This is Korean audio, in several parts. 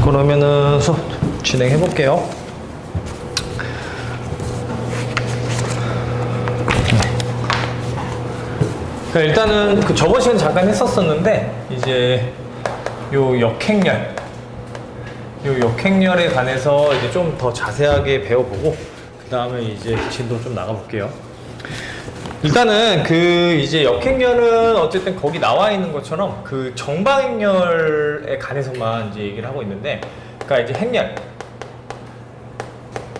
그러면은 수업 진행해 볼게요. 일단은 그 저번 시간 잠깐 했었었는데 이제 요 역행렬에 관해서 이제 좀 더 자세하게 배워보고 그 다음에 이제 진도 좀 나가볼게요. 일단은 그 이제 역행렬은 어쨌든 거기 나와 있는 것처럼 그 정방행렬에 관해서만 이제 얘기를 하고 있는데, 그러니까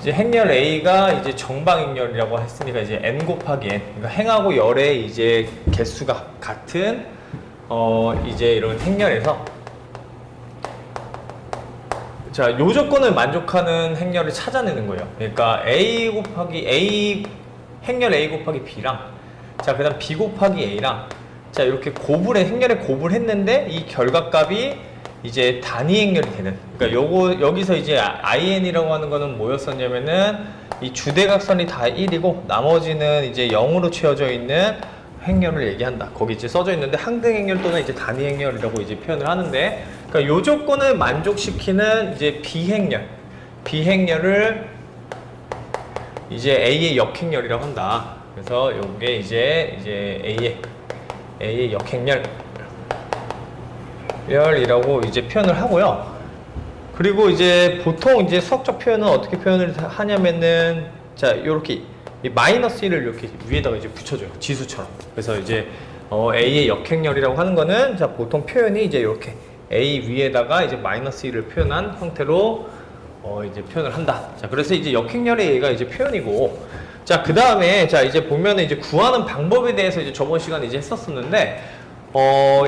이제 행렬 A가 이제 정방행렬이라고 했으니까 이제 n 곱하기 n, 그러니까 행하고 열의 이제 개수가 같은 이제 이런 행렬에서 자, 요 조건을 만족하는 행렬을 찾아내는 거예요. 그러니까 행렬 A 곱하기 B랑 자, 그 다음 B 곱하기 A랑 자, 이렇게 행렬에 곱을했는데 이 결과값이 이제 단위 행렬이 되는, 그러니까 여기서 이제 IN이라고 하는 거는 뭐였었냐면은 이 주대각선이 다 1이고 나머지는 이제 0으로 채워져 있는 행렬을 얘기한다. 거기 이제 써져 있는데 항등 행렬 또는 이제 단위 행렬이라고 이제 표현을 하는데, 그러니까 요 조건을 만족시키는 이제 B행렬을 이제 A의 역행렬이라고 한다. 그래서 요게 이제 A의 역행렬이라고 이제 표현을 하고요. 그리고 이제 보통 이제 수학적 표현은 어떻게 표현을 하냐면은 자, 요렇게 이 마이너스 1을 이렇게 위에다가 이제 붙여줘요. 지수처럼. 그래서 이제 A의 역행렬이라고 하는 거는 자, 보통 표현이 이제 이렇게 A 위에다가 이제 마이너스 1을 표현한 형태로 이제 표현을 한다. 자, 그래서 이제 역행렬의 A가 이제 표현이고, 자, 그 다음에 자, 이제 보면은 이제 구하는 방법에 대해서 이제 저번 시간에 이제 했었었는데,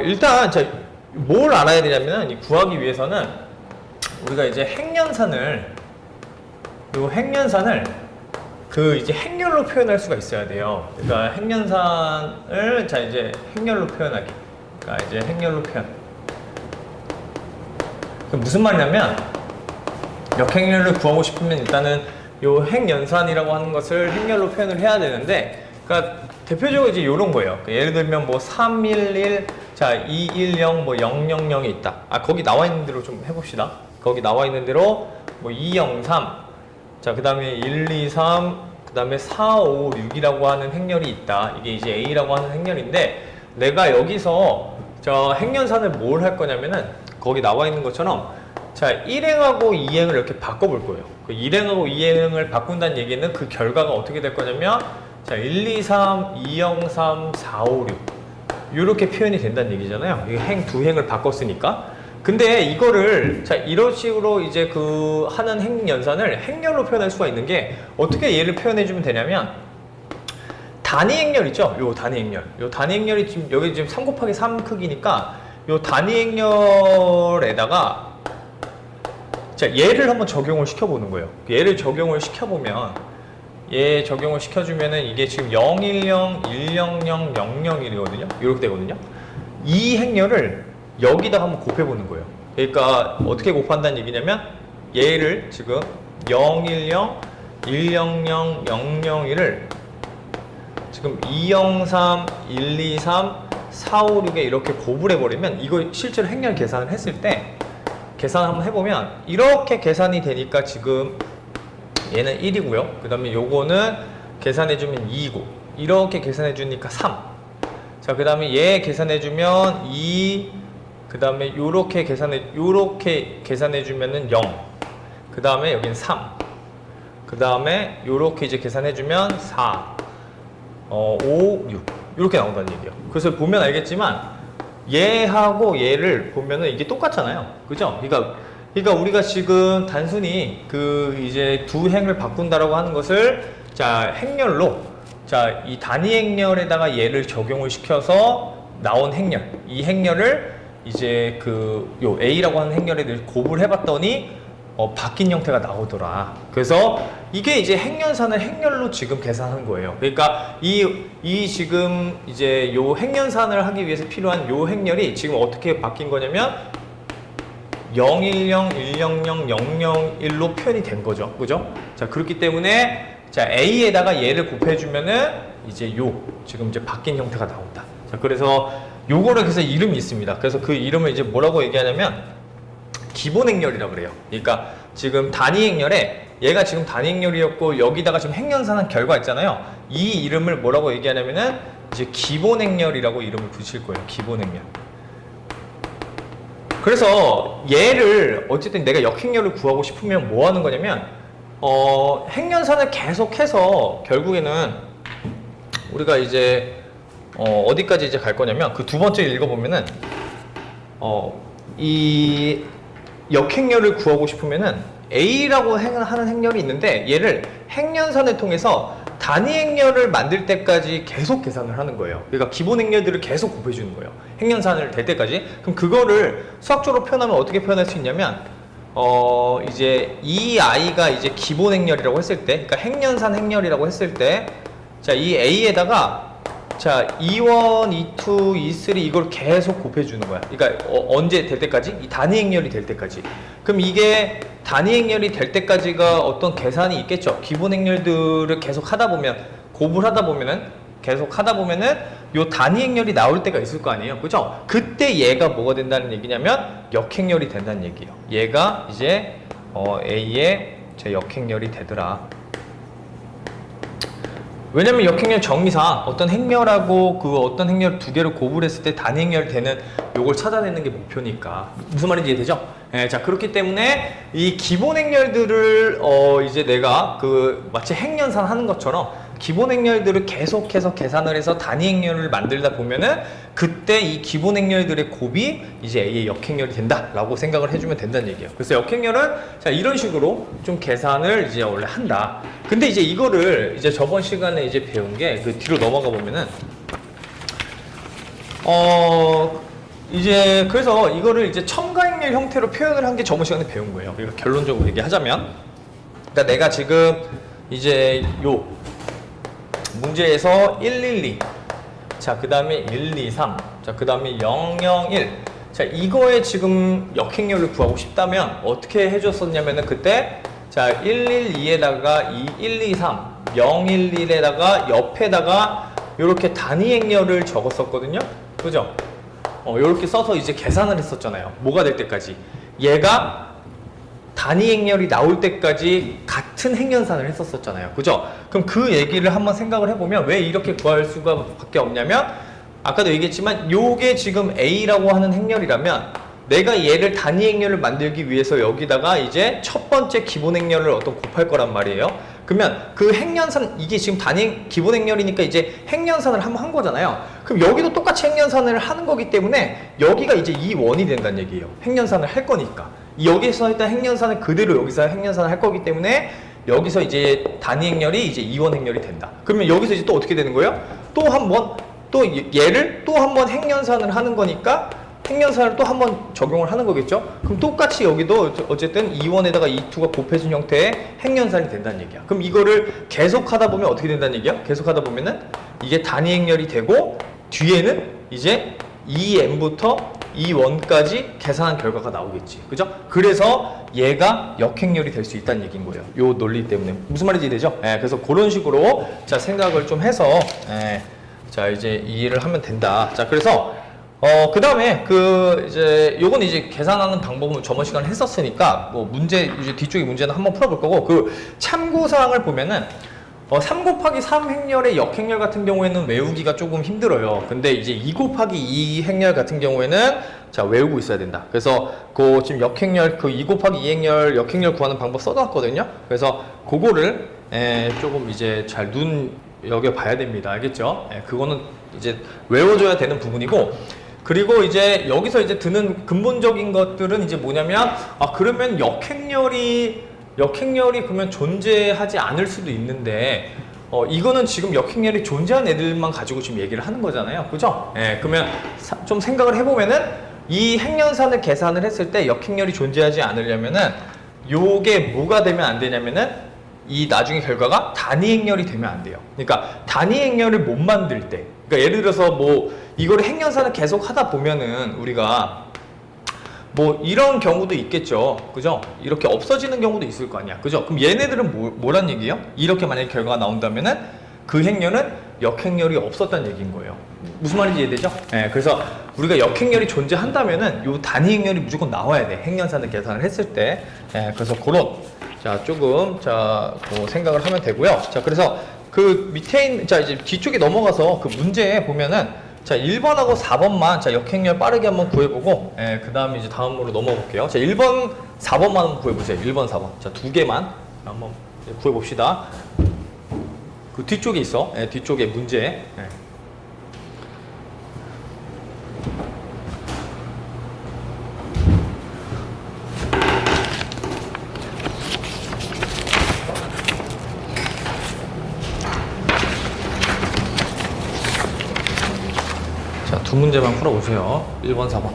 일단 자, 뭘 알아야 되냐면은 이 구하기 위해서는 우리가 이제 행연산을 그 이제 행렬로 표현할 수가 있어야 돼요. 그러니까 행연산을 자, 이제 행렬로 표현하기. 그러니까 이제 행렬로 표현. 무슨 말이냐면 역행렬을 구하고 싶으면 일단은 요 행연산이라고 하는 것을 행렬로 표현을 해야 되는데, 그러니까 대표적으로 이제 요런 거예요. 예를 들면 뭐 311, 자, 210, 뭐 000이 있다. 아, 거기 나와 있는 대로 좀 해봅시다. 거기 나와 있는 대로 뭐 203, 자, 그 다음에 123, 그 다음에 456이라고 하는 행렬이 있다. 이게 이제 A라고 하는 행렬인데, 내가 여기서 저 행연산을 뭘 할 거냐면은 거기 나와 있는 것처럼 자, 1행하고 2행을 이렇게 바꿔볼 거예요. 그 1행하고 2행을 바꾼다는 얘기는 그 결과가 어떻게 될 거냐면 자, 123, 203, 456 이렇게 표현이 된다는 얘기잖아요. 이게 두 행을 바꿨으니까. 근데 이거를 자, 이런 식으로 이제 그 하는 행연산을 행렬로 표현할 수가 있는 게 어떻게 얘를 표현해 주면 되냐면 단위 행렬 있죠? 요 단위 행렬. 요 단위 행렬이 지금 여기 지금 3 곱하기 3 크기니까 요 단위 행렬에다가 자, 얘를 한번 적용을 시켜보는 거예요. 얘를 적용을 시켜보면, 얘 적용을 시켜주면은 이게 지금 010, 100, 001이거든요? 이렇게 되거든요? 이 행렬을 여기다 한번 곱해보는 거예요. 그러니까 어떻게 곱한다는 얘기냐면, 얘를 지금 010, 100, 001을 지금 203, 123, 456에 이렇게 곱을 해버리면, 이거 실제로 행렬 계산을 했을 때, 계산 한번 해보면 이렇게 계산이 되니까 지금 얘는 1이고요. 그 다음에 요거는 계산해주면 2이고, 이렇게 계산해주니까 3. 자, 그 다음에 얘 계산해주면 2, 그 다음에 요렇게 계산해주면은 0. 그 다음에 여긴 3. 그 다음에 요렇게 이제 계산해주면 4, 5, 6. 이렇게 나온다는 얘기예요. 그래서 보면 알겠지만 얘하고 얘를 보면은 이게 똑같잖아요. 그죠? 그러니까 우리가 지금 단순히 그 이제 두 행을 바꾼다라고 하는 것을 자, 행렬로 자, 이 단위 행렬에다가 얘를 적용을 시켜서 나온 행렬. 이 행렬을 이제 요 A라고 하는 행렬에 곱을 해봤더니 바뀐 형태가 나오더라. 그래서 이게 이제 행연산을 행렬로 지금 계산한 거예요. 그러니까 이 지금 이제 요 행연산을 하기 위해서 필요한 요 행렬이 지금 어떻게 바뀐 거냐면 010, 100, 001로 표현이 된 거죠. 그죠? 자, 그렇기 때문에 자, A에다가 얘를 곱해주면은 이제 지금 이제 바뀐 형태가 나온다. 자, 그래서 요거를 그래서 이름이 있습니다. 그래서 그 이름을 이제 뭐라고 얘기하냐면 기본 행렬이라고 그래요. 그러니까 지금 단위 행렬에 얘가 지금 단위 행렬이었고 여기다가 지금 행연산한 결과 있잖아요. 이 이름을 뭐라고 얘기하냐면은 이제 기본 행렬이라고 이름을 붙일 거예요. 기본 행렬. 그래서 얘를 어쨌든 내가 역행렬을 구하고 싶으면 뭐 하는 거냐면 행연산을 계속해서 결국에는 우리가 이제 어디까지 이제 갈 거냐면 그 두 번째 읽어보면은 이 역행렬을 구하고 싶으면은 A라고 하는 행렬이 있는데 얘를 행연산을 통해서 단위 행렬을 만들 때까지 계속 계산을 하는 거예요. 그러니까 기본 행렬들을 계속 곱해주는 거예요. 행연산을 될 때까지. 그럼 그거를 수학적으로 표현하면 어떻게 표현할 수 있냐면 이제 이 I가 이제 기본 행렬이라고 했을 때, 그러니까 행연산 행렬이라고 했을 때, 자, 이 A에다가 자, E1, E2, E3 이걸 계속 곱해주는 거야. 그러니까 언제 될 때까지? 이 단위 행렬이 될 때까지. 그럼 이게 단위 행렬이 될 때까지가 어떤 계산이 있겠죠. 기본 행렬들을 계속 하다 보면, 곱을 하다 보면은, 계속 하다 보면은 요 단위 행렬이 나올 때가 있을 거 아니에요. 그죠? 그때 얘가 뭐가 된다는 얘기냐면 역행렬이 된다는 얘기예요. 얘가 이제 A의 제 역행렬이 되더라. 왜냐면 역행렬 정의상 어떤 행렬하고 그 어떤 행렬 두 개를 곱을 했을 때 단위 행렬 되는 요걸 찾아내는 게 목표니까. 무슨 말인지 이해되죠? 예, 자, 그렇기 때문에 이 기본 행렬들을 이제 내가 그 마치 행연산 하는 것처럼 기본 행렬들을 계속해서 계산을 해서 단위 행렬을 만들다 보면은 그때 이 기본 행렬들의 곱이 이제 A의 역행렬이 된다라고 생각을 해주면 된다는 얘기예요. 그래서 역행렬은 자, 이런 식으로 좀 계산을 이제 원래 한다. 근데 이제 이거를 이제 저번 시간에 이제 배운 게 그 뒤로 넘어가 보면은 이제 그래서 이거를 이제 첨가행렬 형태로 표현을 한 게 저번 시간에 배운 거예요. 그러니까 결론적으로 얘기하자면, 그러니까 내가 지금 이제 요 문제에서 112, 자, 그 다음에 123, 자, 그 다음에 001, 자, 이거에 지금 역행렬을 구하고 싶다면 어떻게 해줬었냐면은 그때 자, 112에다가 123, 011에다가 옆에다가 이렇게 단위 행렬을 적었었거든요. 그죠? 이렇게 써서 이제 계산을 했었잖아요. 뭐가 될 때까지. 얘가 단위 행렬이 나올 때까지 같은 행연산을 했었잖아요. 그죠? 그럼 그 얘기를 한번 생각을 해보면 왜 이렇게 구할 수가 밖에 없냐면 아까도 얘기했지만 요게 지금 A라고 하는 행렬이라면 내가 얘를 단위 행렬을 만들기 위해서 여기다가 이제 첫 번째 기본 행렬을 곱할 거란 말이에요. 그러면 그 행연산, 이게 지금 기본 행렬이니까 이제 행연산을 한번 한 거잖아요. 그럼 여기도 똑같이 행연산을 하는 거기 때문에 여기가 이제 E1이 된다는 얘기예요. 행연산을 할 거니까. 여기서 일단 행연산을 그대로 여기서 행연산을 할 거기 때문에 여기서 이제 단위 행렬이 이제 E1 행렬이 된다. 그러면 여기서 이제 또 어떻게 되는 거예요? 또 얘를 또 한 번 행연산을 하는 거니까 행연산을 또 한 번 적용을 하는 거겠죠? 그럼 똑같이 여기도 어쨌든 E1에다가 E2가 곱해진 형태의 행연산이 된다는 얘기야. 그럼 이거를 계속 하다 보면 어떻게 된다는 얘기야? 계속 하다 보면은 이게 단위 행렬이 되고 뒤에는 이제 EM부터 E1까지 계산한 결과가 나오겠지. 그죠? 그래서 얘가 역행렬이 될 수 있다는 얘기인 거예요. 요 논리 때문에. 무슨 말인지 되죠? 그래서 그런 식으로 자, 생각을 좀 해서 자, 이제 이해를 하면 된다. 자, 그래서 그 다음에 이제 요건 이제 계산하는 방법은 저번 시간에 했었으니까 뭐 문제 이제 뒤쪽에 문제는 한번 풀어볼 거고, 그 참고사항을 보면은 3 곱하기 3 행렬의 역행렬 같은 경우에는 외우기가 조금 힘들어요. 근데 이제 2 곱하기 2 행렬 같은 경우에는 자, 외우고 있어야 된다. 그래서 지금 역행렬 2 곱하기 2 행렬 역행렬 구하는 방법 써놨거든요. 그래서 그거를 조금 이제 잘 눈여겨 봐야 됩니다. 알겠죠? 그거는 이제 외워줘야 되는 부분이고, 그리고 이제 여기서 이제 드는 근본적인 것들은 이제 뭐냐면 그러면 역행렬이 그러면 존재하지 않을 수도 있는데 이거는 지금 역행렬이 존재한 애들만 가지고 지금 얘기를 하는 거잖아요. 그죠? 그러면 좀 생각을 해보면은 이 행연산을 계산을 했을 때 역행렬이 존재하지 않으려면은 요게 뭐가 되면 안 되냐면은 이 나중에 결과가 단위 행렬이 되면 안 돼요. 그러니까 단위 행렬을 못 만들 때, 그러니까 예를 들어서 뭐 이거를 행연산을 계속 하다 보면은 우리가 뭐 이런 경우도 있겠죠. 그죠? 이렇게 없어지는 경우도 있을 거 아니야. 그죠? 그럼 얘네들은 뭐란 얘기예요? 이렇게 만약에 결과가 나온다면은 그 행렬은 역행렬이 없었다는 얘기인 거예요. 무슨 말인지 이해되죠? 예, 그래서 우리가 역행렬이 존재한다면은 요 단위 행렬이 무조건 나와야 돼. 행연산을 계산을 했을 때. 예, 그래서 그런 자 조금 그 생각을 하면 되고요. 자 그래서 그 밑에 있는 자 이제 뒤쪽에 넘어가서 그 문제에 보면은 자 1번하고 4번만 자 역행렬 빠르게 한번 구해보고 예, 그 다음에 이제 다음으로 넘어가 볼게요. 자 1번 4번만 한번 구해보세요. 1번 4번 자 두 개만 한번 구해봅시다. 그 뒤쪽에 있어. 예, 뒤쪽에 문제. 예. 자, 두 문제만 풀어보세요. 1번, 4번.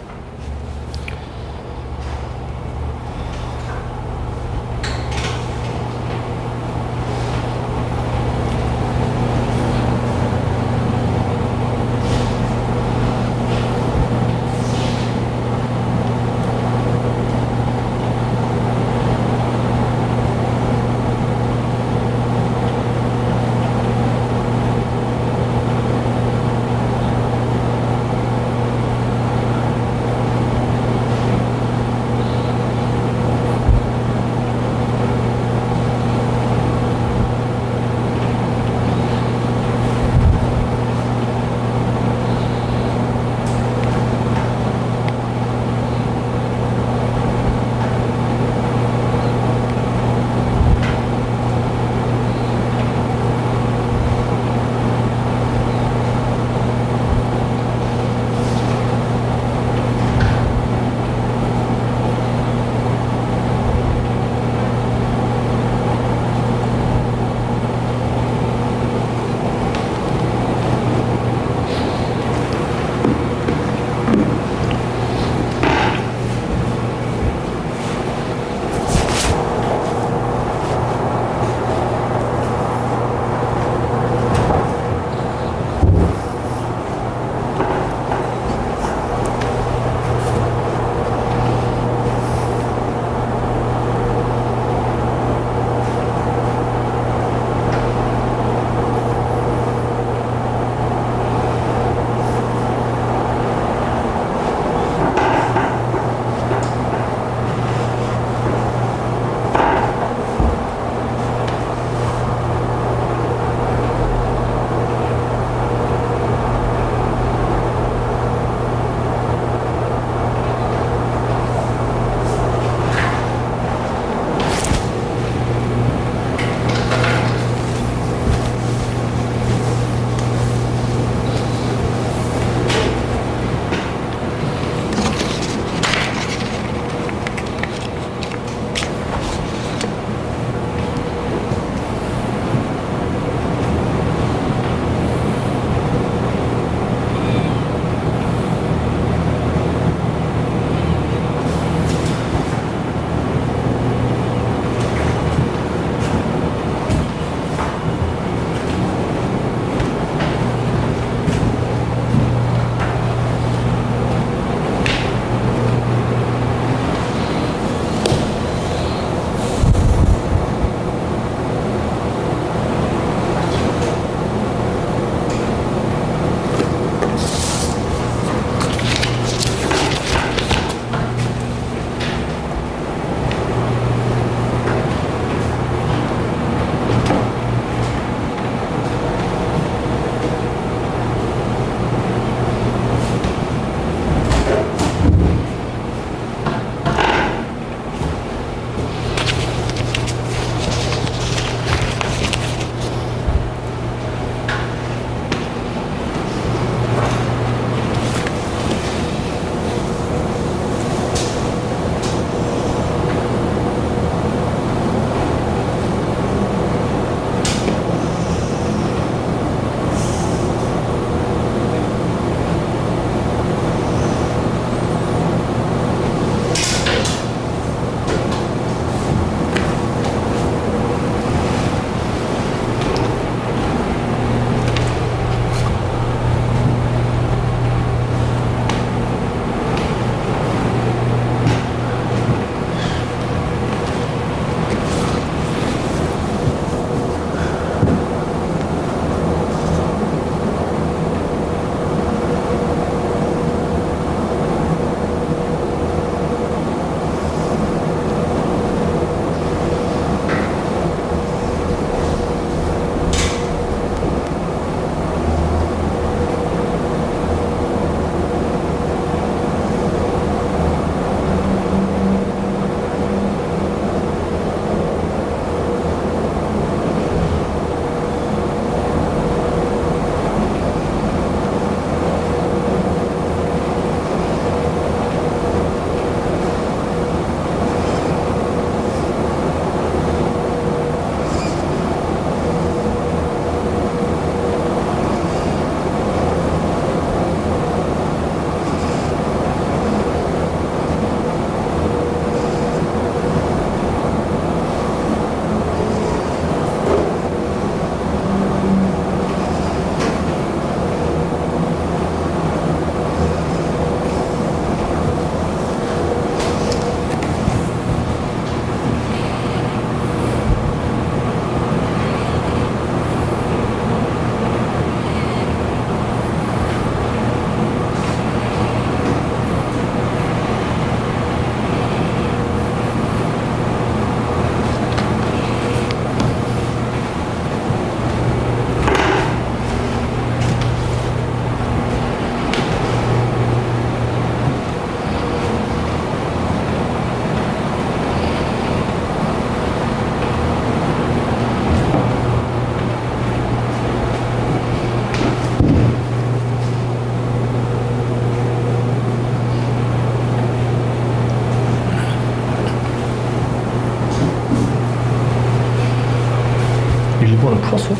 풀었어요?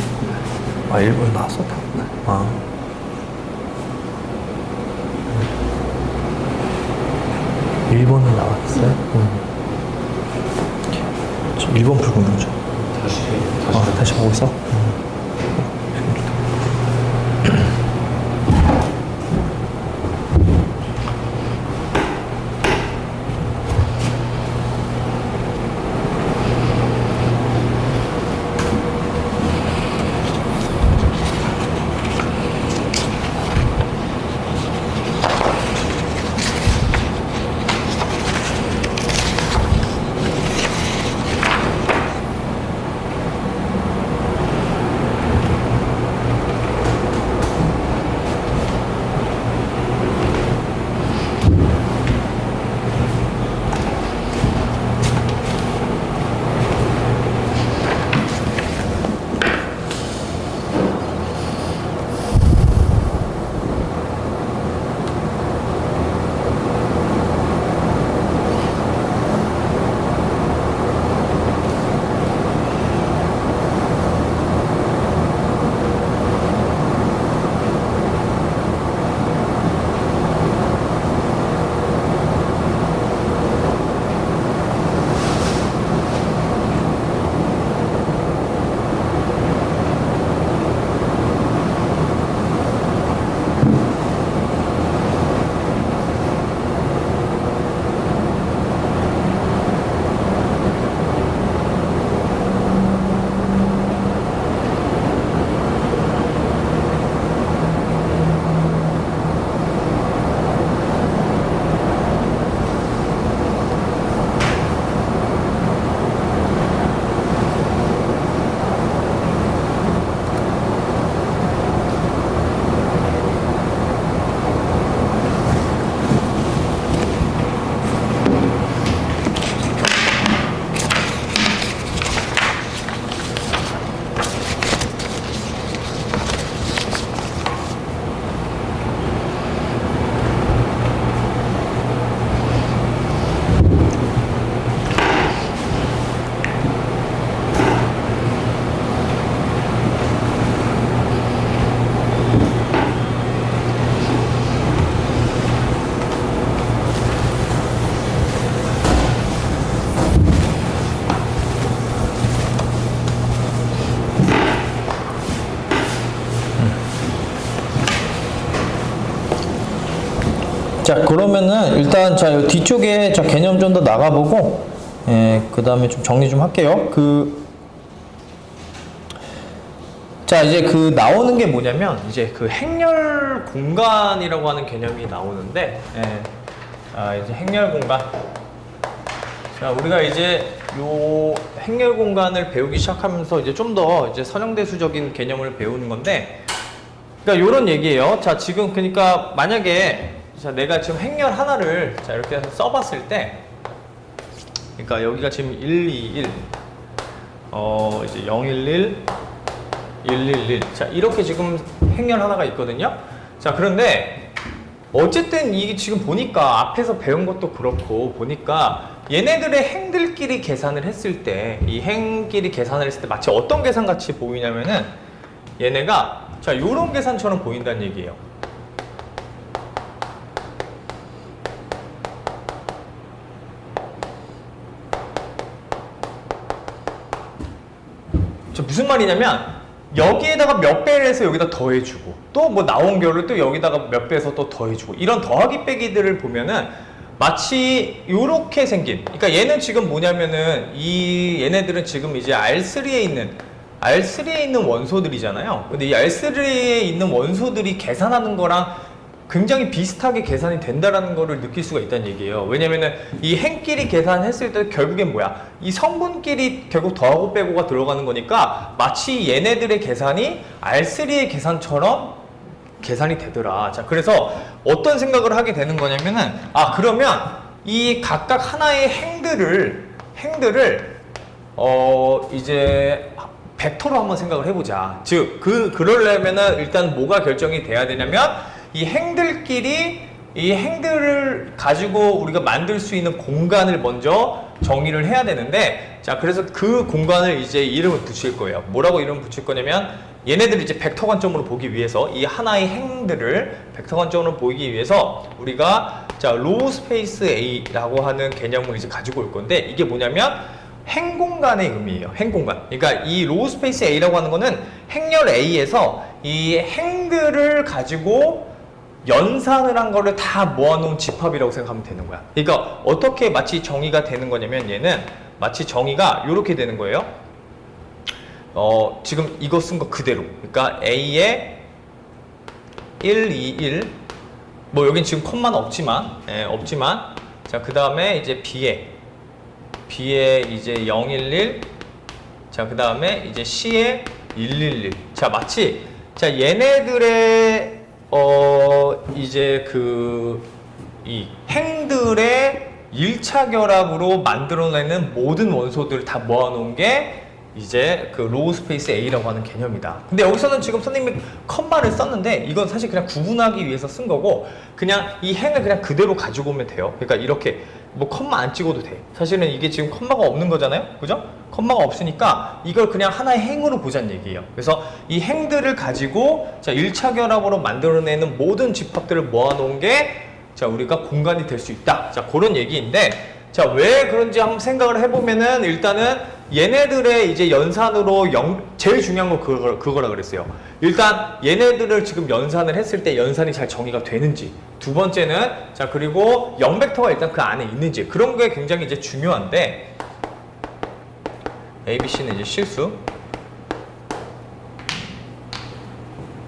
아, 1번 나왔어? 아. 1번은 나왔어요? 1번 풀고 있는 거죠? 다시 보고 있어? 자, 그러면은 일단 자, 요 뒤쪽에 자, 개념 좀 더 나가보고, 그 다음에 좀 정리 좀 할게요. 자, 이제 나오는 게 뭐냐면, 이제 행렬 공간이라고 하는 개념이 나오는데, 이제 행렬 공간. 자, 우리가 이제 요 행렬 공간을 배우기 시작하면서 이제 좀 더 이제 선형대수적인 개념을 배우는 건데, 그러니까 요런 얘기예요. 자, 지금 그러니까 만약에 자, 내가 지금 행렬 하나를 자, 이렇게 해서 써봤을 때, 그러니까 여기가 지금 1, 2, 1, 이제 0, 1, 1, 1, 1, 1. 자, 이렇게 지금 행렬 하나가 있거든요. 자, 그런데 어쨌든 이게 지금 보니까 앞에서 배운 것도 그렇고 보니까 얘네들의 행들끼리 계산을 했을 때, 이 행끼리 계산을 했을 때 마치 어떤 계산 같이 보이냐면은 얘네가 자, 요런 계산처럼 보인다는 얘기예요. 무슨 말이냐면 여기에다가 몇 배를 해서 여기다 더해주고 또 뭐 나온 결을 또 여기다가 몇 배해서 또 더해주고 이런 더하기 빼기들을 보면은 마치 요렇게 생긴, 그러니까 얘는 지금 뭐냐면은 얘네들은 지금 이제 R3에 있는 원소들이잖아요. 근데 이 R3에 있는 원소들이 계산하는 거랑 굉장히 비슷하게 계산이 된다라는 거를 느낄 수가 있다는 얘기예요. 왜냐면은 이 행끼리 계산했을 때 결국엔 뭐야? 이 성분끼리 결국 더하고 빼고가 들어가는 거니까 마치 얘네들의 계산이 R3의 계산처럼 계산이 되더라. 자, 그래서 어떤 생각을 하게 되는 거냐면은 그러면 이 각각 하나의 행들을 이제 벡터로 한번 생각을 해보자. 즉, 그러려면은 일단 뭐가 결정이 돼야 되냐면 이 행들끼리 이 행들을 가지고 우리가 만들 수 있는 공간을 먼저 정의를 해야 되는데, 자, 그래서 그 공간을 이제 이름을 붙일 거예요. 뭐라고 이름을 붙일 거냐면, 얘네들을 이제 벡터 관점으로 보기 위해서, 이 하나의 행들을 벡터 관점으로 보기 위해서 우리가 자, 로우 스페이스 A라고 하는 개념을 이제 가지고 올 건데, 이게 뭐냐면 행 공간의 의미예요. 행 공간. 그러니까 이 로우 스페이스 A라고 하는 거는 행렬 A에서 이 행들을 가지고 연산을 한 거를 다 모아놓은 집합이라고 생각하면 되는 거야. 그러니까 어떻게 마치 정의가 되는 거냐면, 얘는 마치 정의가 이렇게 되는 거예요. 지금 이거 쓴 거 그대로. 그러니까 A에 1, 2, 1. 뭐 여긴 지금 콤마는 없지만, 없지만. 자, 그 다음에 이제 B에 이제 0, 1, 1. 자, 그 다음에 이제 C에 1, 1, 1. 자, 마치, 자, 얘네들의, 이제 이 행들의 1차 결합으로 만들어내는 모든 원소들을 다 모아놓은 게 이제 그 로우 스페이스 A라고 하는 개념이다. 근데 여기서는 지금 선생님이 컴마를 썼는데, 이건 사실 그냥 구분하기 위해서 쓴 거고, 그냥 이 행을 그냥 그대로 가지고 오면 돼요. 그러니까 이렇게 뭐 컴마 안 찍어도 돼. 사실은 이게 지금 컴마가 없는 거잖아요, 그죠? 컴마가 없으니까 이걸 그냥 하나의 행으로 보자는 얘기예요. 그래서 이 행들을 가지고, 자, 1차 결합으로 만들어내는 모든 집합들을 모아놓은 게, 자, 우리가 공간이 될 수 있다. 자, 그런 얘기인데, 자, 왜 그런지 한번 생각을 해보면은, 일단은 얘네들의 이제 연산으로 제일 중요한 건 그거라 그랬어요. 일단 얘네들을 지금 연산을 했을 때 연산이 잘 정의가 되는지, 두 번째는, 자, 그리고 0벡터가 일단 그 안에 있는지, 그런 게 굉장히 이제 중요한데, A, B, C는 이제 실수.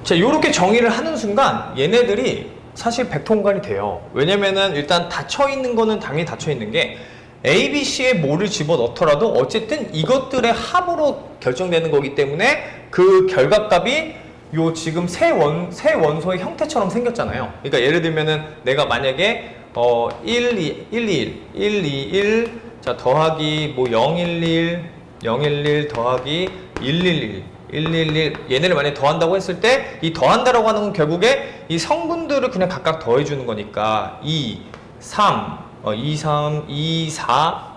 자, 요렇게 정의를 하는 순간 얘네들이 사실 벡터 공간이 돼요. 왜냐면은 일단 닫혀 있는 거는 당연히 닫혀 있는 게, A, B, C에 뭐를 집어넣더라도 어쨌든 이것들의 합으로 결정되는 거기 때문에 그 결과값이 요 지금 새 원소의 형태처럼 생겼잖아요. 그러니까 예를 들면은 내가 만약에 1, 2, 1, 2, 1, 2, 1, 자, 더하기 뭐 0, 1, 1, 0, 1, 1 더하기 1, 1, 1, 1, 1, 1, 얘네를 만약에 더한다고 했을 때, 이 더한다라고 하는 건 결국에 이 성분들을 그냥 각각 더해주는 거니까 2, 3, 2, 3, 2, 4,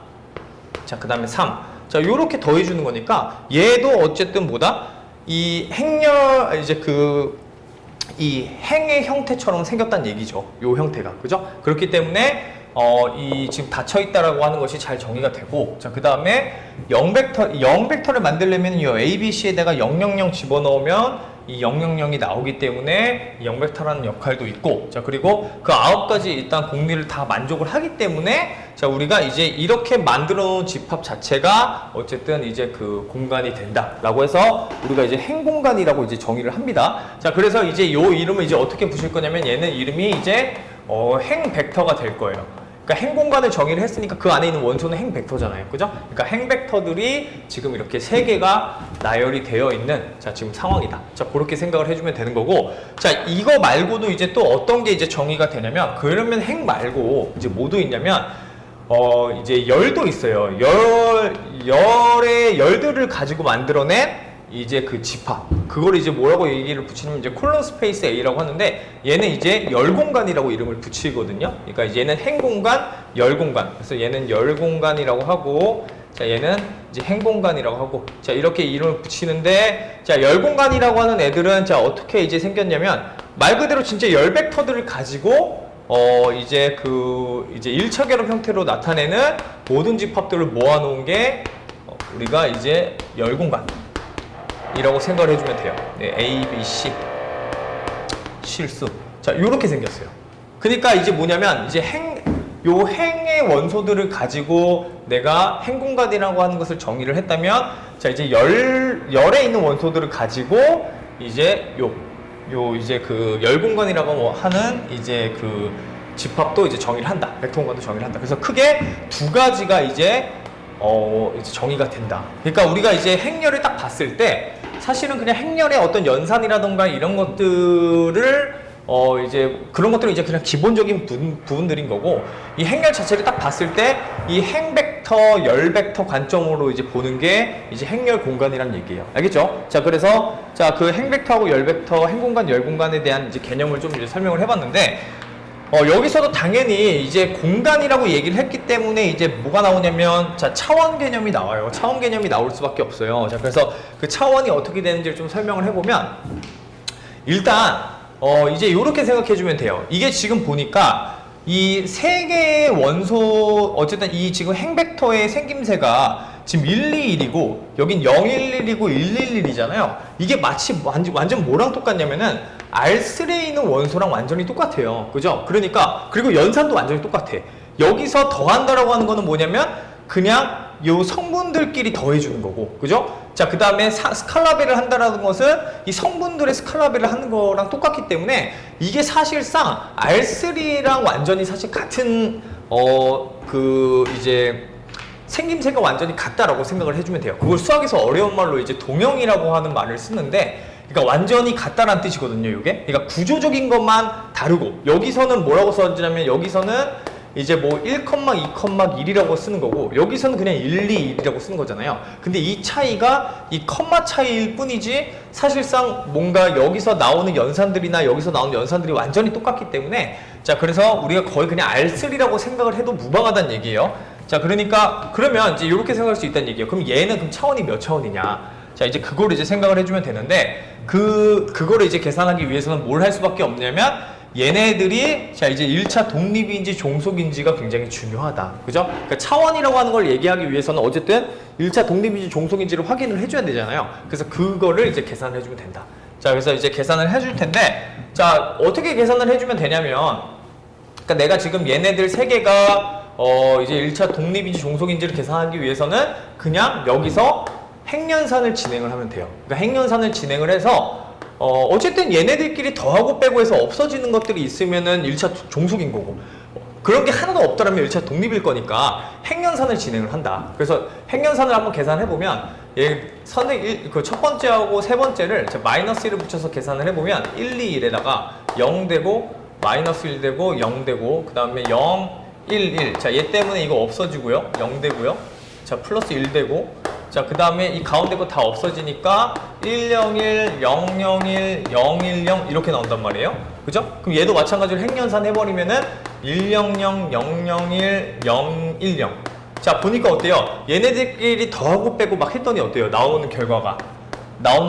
자, 그 다음에 3. 자, 요렇게 더해주는 거니까 얘도 어쨌든 뭐다? 이 행렬, 이제 이 행의 형태처럼 생겼다는 얘기죠. 요 형태가. 그죠? 그렇기 때문에 이 지금 닫혀 있다라고 하는 것이 잘 정의가 되고, 자, 그 다음에 0벡터를 만들려면 이 A, B, C에다가 0, 0, 0 집어넣으면 이 0, 0, 0이 나오기 때문에 0벡터라는 역할도 있고, 자, 그리고 그 9가지 일단 공리를 다 만족을 하기 때문에, 자, 우리가 이제 이렇게 만들어 놓은 집합 자체가 어쨌든 이제 그 공간이 된다라고 해서 우리가 이제 행 공간이라고 이제 정의를 합니다. 자, 그래서 이제 요 이름을 이제 어떻게 부실 거냐면, 얘는 이름이 이제 행 벡터가 될 거예요. 그러니까 행 공간을 정의를 했으니까 그 안에 있는 원소는 행 벡터잖아요. 그죠? 그러니까 행 벡터들이 지금 이렇게 세 개가 나열이 되어 있는, 자, 지금 상황이다. 자, 그렇게 생각을 해주면 되는 거고, 자, 이거 말고도 이제 또 어떤 게 이제 정의가 되냐면, 그러면 행 말고 이제 뭐도 있냐면, 이제 열도 있어요. 열들을 가지고 만들어낸 이제 그 집합, 그걸 이제 뭐라고 얘기를 붙이냐면 이제 콜론 스페이스 A라고 하는데, 얘는 이제 열 공간이라고 이름을 붙이거든요. 그러니까 얘는 행 공간, 열 공간. 그래서 얘는 열 공간이라고 하고, 자, 얘는 이제 행 공간이라고 하고, 자, 이렇게 이름을 붙이는데, 자, 열 공간이라고 하는 애들은 자, 어떻게 이제 생겼냐면, 말 그대로 진짜 열 벡터들을 가지고 이제 이제 1차 결합 형태로 나타내는 모든 집합들을 모아놓은 게 우리가 이제 열 공간 이라고 생각을 해주면 돼요. 네, A, B, C 실수. 자, 요렇게 생겼어요. 그러니까 이제 뭐냐면, 이제 요 행의 원소들을 가지고 내가 행 공간이라고 하는 것을 정의를 했다면, 자, 이제 열에 있는 원소들을 가지고 이제 이제 그 열 공간이라고 하는 이제 그 집합도 이제 정의를 한다. 벡터 공간도 정의를 한다. 그래서 크게 두 가지가 이제 정의가 된다. 그러니까 우리가 이제 행렬을 딱 봤을 때, 사실은 그냥 행렬의 어떤 연산이라던가 이런 것들을 이제 그런 것들은 이제 그냥 기본적인 부분들인 거고, 이 행렬 자체를 딱 봤을 때 이 행벡터, 열벡터 관점으로 이제 보는 게 이제 행렬 공간이라는 얘기예요. 알겠죠? 자, 그래서 자, 그 행벡터하고 열벡터, 행공간, 열공간에 대한 이제 개념을 좀 이제 설명을 해봤는데, 여기서도 당연히 이제 공간이라고 얘기를 했기 때문에 이제 뭐가 나오냐면, 자, 차원 개념이 나와요. 차원 개념이 나올 수밖에 없어요. 자, 그래서 그 차원이 어떻게 되는지를 좀 설명을 해보면, 일단, 이제 이렇게 생각해주면 돼요. 이게 지금 보니까 이 세 개의 원소, 어쨌든 이 지금 행벡터의 생김새가 지금 1, 2, 1이고, 여긴 0, 1, 1이고 1, 1, 1이잖아요. 이게 마치 완전 뭐랑 똑같냐면은, R3에 있는 원소랑 완전히 똑같아요. 그죠? 그러니까, 그리고 연산도 완전히 똑같아. 여기서 더한다라고 하는 거는 뭐냐면, 그냥 요 성분들끼리 더해주는 거고. 그죠? 자, 그 다음에 스칼라벨을 한다라는 것은 이 성분들의 스칼라벨을 하는 거랑 똑같기 때문에, 이게 사실상 R3랑 완전히 사실 같은, 이제, 생김새가 완전히 같다라고 생각을 해주면 돼요. 그걸 수학에서 어려운 말로 이제 동형이라고 하는 말을 쓰는데, 그러니까 완전히 같다라는 뜻이거든요, 이게. 그러니까 구조적인 것만 다르고, 여기서는 뭐라고 써지냐면, 여기서는 이제 뭐 1, 2, 1이라고 쓰는 거고, 여기서는 그냥 1, 2, 1이라고 쓰는 거잖아요. 근데 이 차이가 이 컴마 차이일 뿐이지, 사실상 뭔가 여기서 나오는 연산들이나 여기서 나오는 연산들이 완전히 똑같기 때문에, 자, 그래서 우리가 거의 그냥 R3라고 생각을 해도 무방하다는 얘기예요. 자, 그러니까 그러면 이제 이렇게 생각할 수 있다는 얘기예요. 그럼 얘는 그럼 차원이 몇 차원이냐? 자, 이제 그거를 이제 생각을 해주면 되는데, 그거를 이제 계산하기 위해서는 뭘 할 수밖에 없냐면, 얘네들이 자 이제 1차 독립인지 종속인지가 굉장히 중요하다. 그죠? 그러니까 차원이라고 하는 걸 얘기하기 위해서는 어쨌든 1차 독립인지 종속인지를 확인을 해줘야 되잖아요. 그래서 그거를 이제 계산을 해주면 된다. 자, 그래서 이제 계산을 해줄 텐데, 자, 어떻게 계산을 해주면 되냐면, 그러니까 내가 지금 얘네들 세 개가 이제 1차 독립인지 종속인지를 계산하기 위해서는 그냥 여기서 행연산을 진행을 하면 돼요. 그러니까 행연산을 진행을 해서 어쨌든 얘네들끼리 더하고 빼고 해서 없어지는 것들이 있으면은 1차 종속인 거고, 그런 게 하나도 없더라면 1차 독립일 거니까 행연산을 진행을 한다. 그래서 행연산을 한번 계산해보면, 그 첫 번째하고 세 번째를 마이너스 1을 붙여서 계산을 해보면 1, 2, 1에다가 0 되고 마이너스 1 되고 0 되고, 그 다음에 0, 1, 1. 자, 얘 때문에 이거 없어지고요. 0 되고요. 자, 플러스 1 되고, 자, 그 다음에 이 가운데 거 다 없어지니까 101, 001, 010 이렇게 나온단 말이에요. 그죠? 그럼 얘도 마찬가지로 행연산 해버리면은 100, 001, 010. 자, 보니까 어때요? 얘네들끼리 더하고 빼고 막 했더니 어때요? 나오는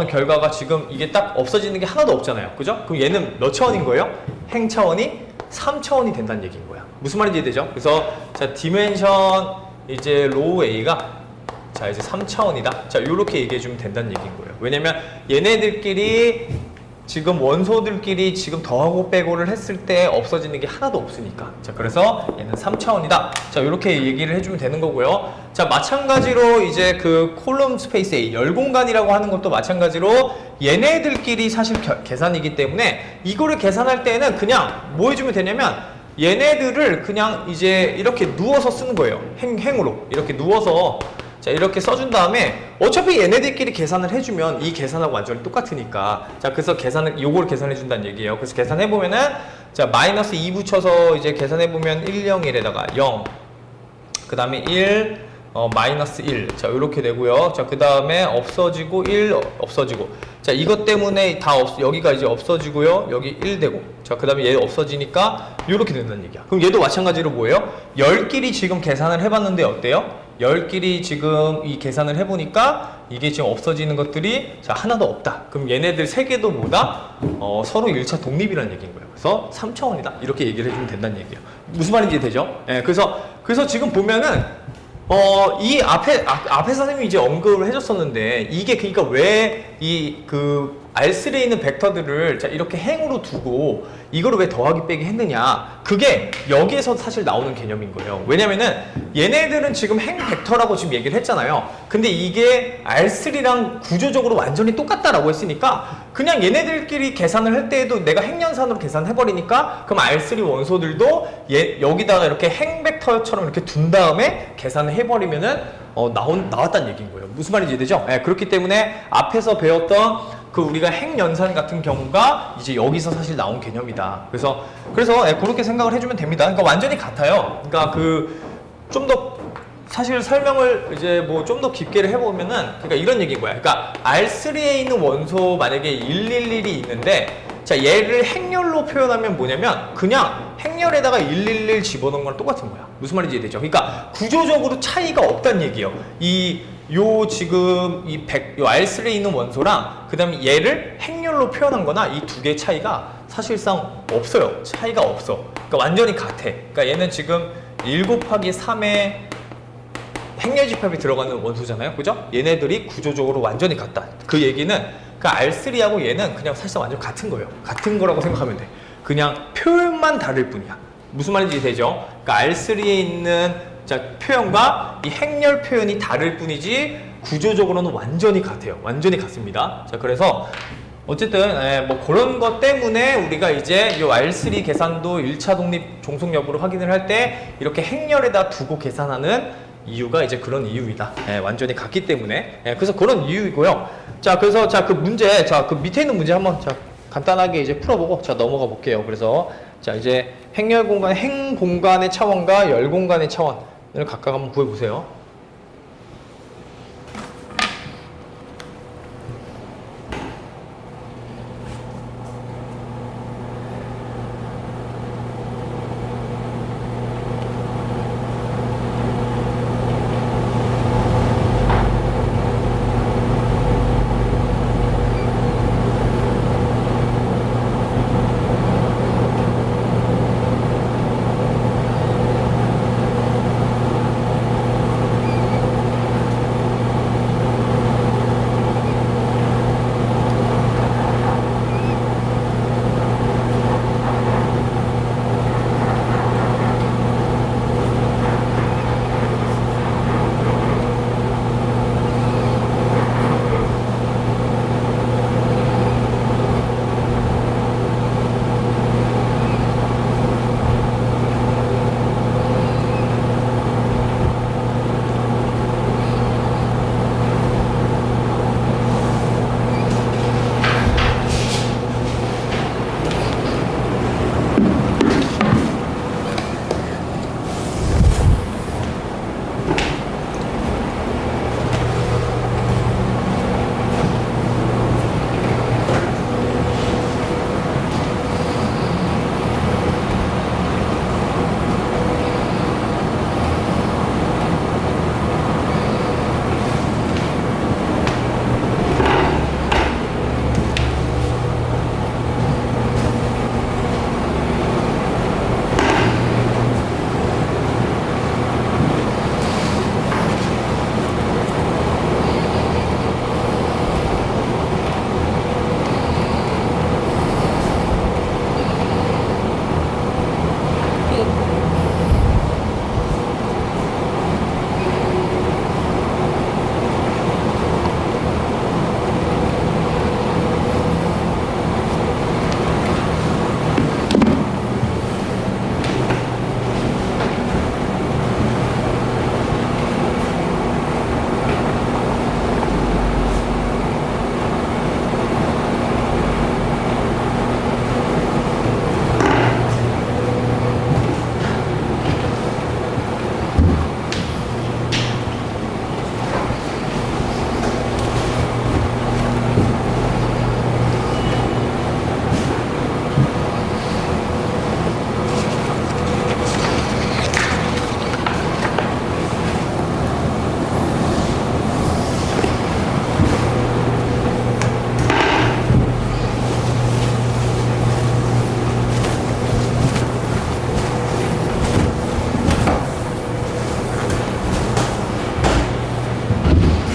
결과가 지금 이게 딱 없어지는 게 하나도 없잖아요. 그죠? 그럼 얘는 몇 차원인 거예요? 행 차원이 3차원이 된다는 얘기인 거야. 무슨 말인지 이해되죠? 그래서 자, 디멘션 이제 로우 A가 자 이제 3차원이다. 자, 요렇게 얘기해 주면 된다는 얘기인 거예요. 왜냐면 얘네들끼리 지금 원소들끼리 지금 더하고 빼고를 했을 때 없어지는 게 하나도 없으니까. 자, 그래서 얘는 3차원이다. 자, 요렇게 얘기를 해주면 되는 거고요. 자, 마찬가지로 이제 그 콜럼 스페이스 A, 열공간이라고 하는 것도 마찬가지로 얘네들끼리 사실 계산이기 때문에 이거를 계산할 때는 그냥 뭐 해주면 되냐면 얘네들을 그냥 이제 이렇게 누워서 쓰는 거예요. 행으로. 이렇게 누워서 자, 이렇게 써준 다음에 어차피 얘네들끼리 계산을 해주면 이 계산하고 완전히 똑같으니까. 자, 그래서 요걸 계산해 준다는 얘기예요. 그래서 계산해보면은 자, 마이너스 2 붙여서 이제 계산해보면 101에다가 0, 그 다음에 1, 마이너스 1. 자, 요렇게 되고요. 자, 그 다음에 없어지고 1 없어지고. 자, 이것 때문에 여기가 이제 없어지고요. 여기 1 되고. 자, 그 다음에 얘 없어지니까 요렇게 된다는 얘기야. 그럼 얘도 마찬가지로 뭐예요? 10끼리 지금 계산을 해봤는데 어때요? 10끼리 지금 이 계산을 해보니까 이게 지금 없어지는 것들이 자, 하나도 없다. 그럼 얘네들 3개도 뭐다? 서로 1차 독립이라는 얘기인 거예요. 그래서 3차원이다. 이렇게 얘기를 해주면 된다는 얘기예요. 무슨 말인지 되죠? 예, 그래서 지금 보면은 이 앞에 선생님이 이제 언급을 해줬었는데, 이게 그러니까 왜 R3에 있는 벡터들을 자, 이렇게 행으로 두고 이거를 왜 더하기 빼기 했느냐, 그게 여기에서 사실 나오는 개념인 거예요. 왜냐면은 얘네들은 지금 행 벡터라고 지금 얘기를 했잖아요. 근데 이게 R3랑 구조적으로 완전히 똑같다라고 했으니까 그냥 얘네들끼리 계산을 할 때에도 내가 행연산으로 계산해버리니까 그럼 R3 원소들도 여기다가 이렇게 행 벡터처럼 이렇게 둔 다음에 계산을 해버리면은 나왔다는 얘기인 거예요. 무슨 말인지 이해되죠? 네, 그렇기 때문에 앞에서 배웠던 우리가 행연산 같은 경우가 이제 여기서 사실 나온 개념이다. 그래서 그렇게 생각을 해주면 됩니다. 그러니까 완전히 같아요. 그러니까 좀 더 사실 설명을 이제 뭐 좀 더 깊게 해보면은 그러니까 이런 얘기인 거야. 그러니까 R3에 있는 원소 만약에 111이 있는데 자, 얘를 행렬로 표현하면 뭐냐면 그냥 행렬에다가 111 집어넣은 거랑 똑같은 거야. 무슨 말인지 이해되죠? 그러니까 구조적으로 차이가 없다는 얘기예요. 지금 요 R3에 있는 원소랑 그다음에 얘를 행렬로 표현한 거나 이 두 개의 차이가 사실상 없어요. 차이가 없어. 그러니까 완전히 같아. 그러니까 얘는 지금 1 곱하기 3의 행렬 집합이 들어가는 원소잖아요. 그죠? 얘네들이 구조적으로 완전히 같다. 그 얘기는 그 R3하고 얘는 그냥 사실상 완전 같은 거예요. 같은 거라고 생각하면 돼. 그냥 표현만 다를 뿐이야. 무슨 말인지 되죠? 그러니까 R3에 있는 표현과 이 행렬 표현이 다를 뿐이지 구조적으로는 완전히 같아요. 완전히 같습니다. 자, 그래서 어쨌든 뭐 그런 것 때문에 우리가 이제 이 R3 계산도 1차 독립 종속 여부를 확인을 할 때 이렇게 행렬에다 두고 계산하는 이유가 이제 그런 이유이다. 완전히 같기 때문에. 그래서 그런 이유이고요. 자, 그래서 그 문제, 그 밑에 있는 문제 한번 간단하게 이제 풀어보고 넘어가 볼게요. 그래서 이제 행렬 공간, 행 공간의 차원과 열 공간의 차원을 각각 한번 구해 보세요.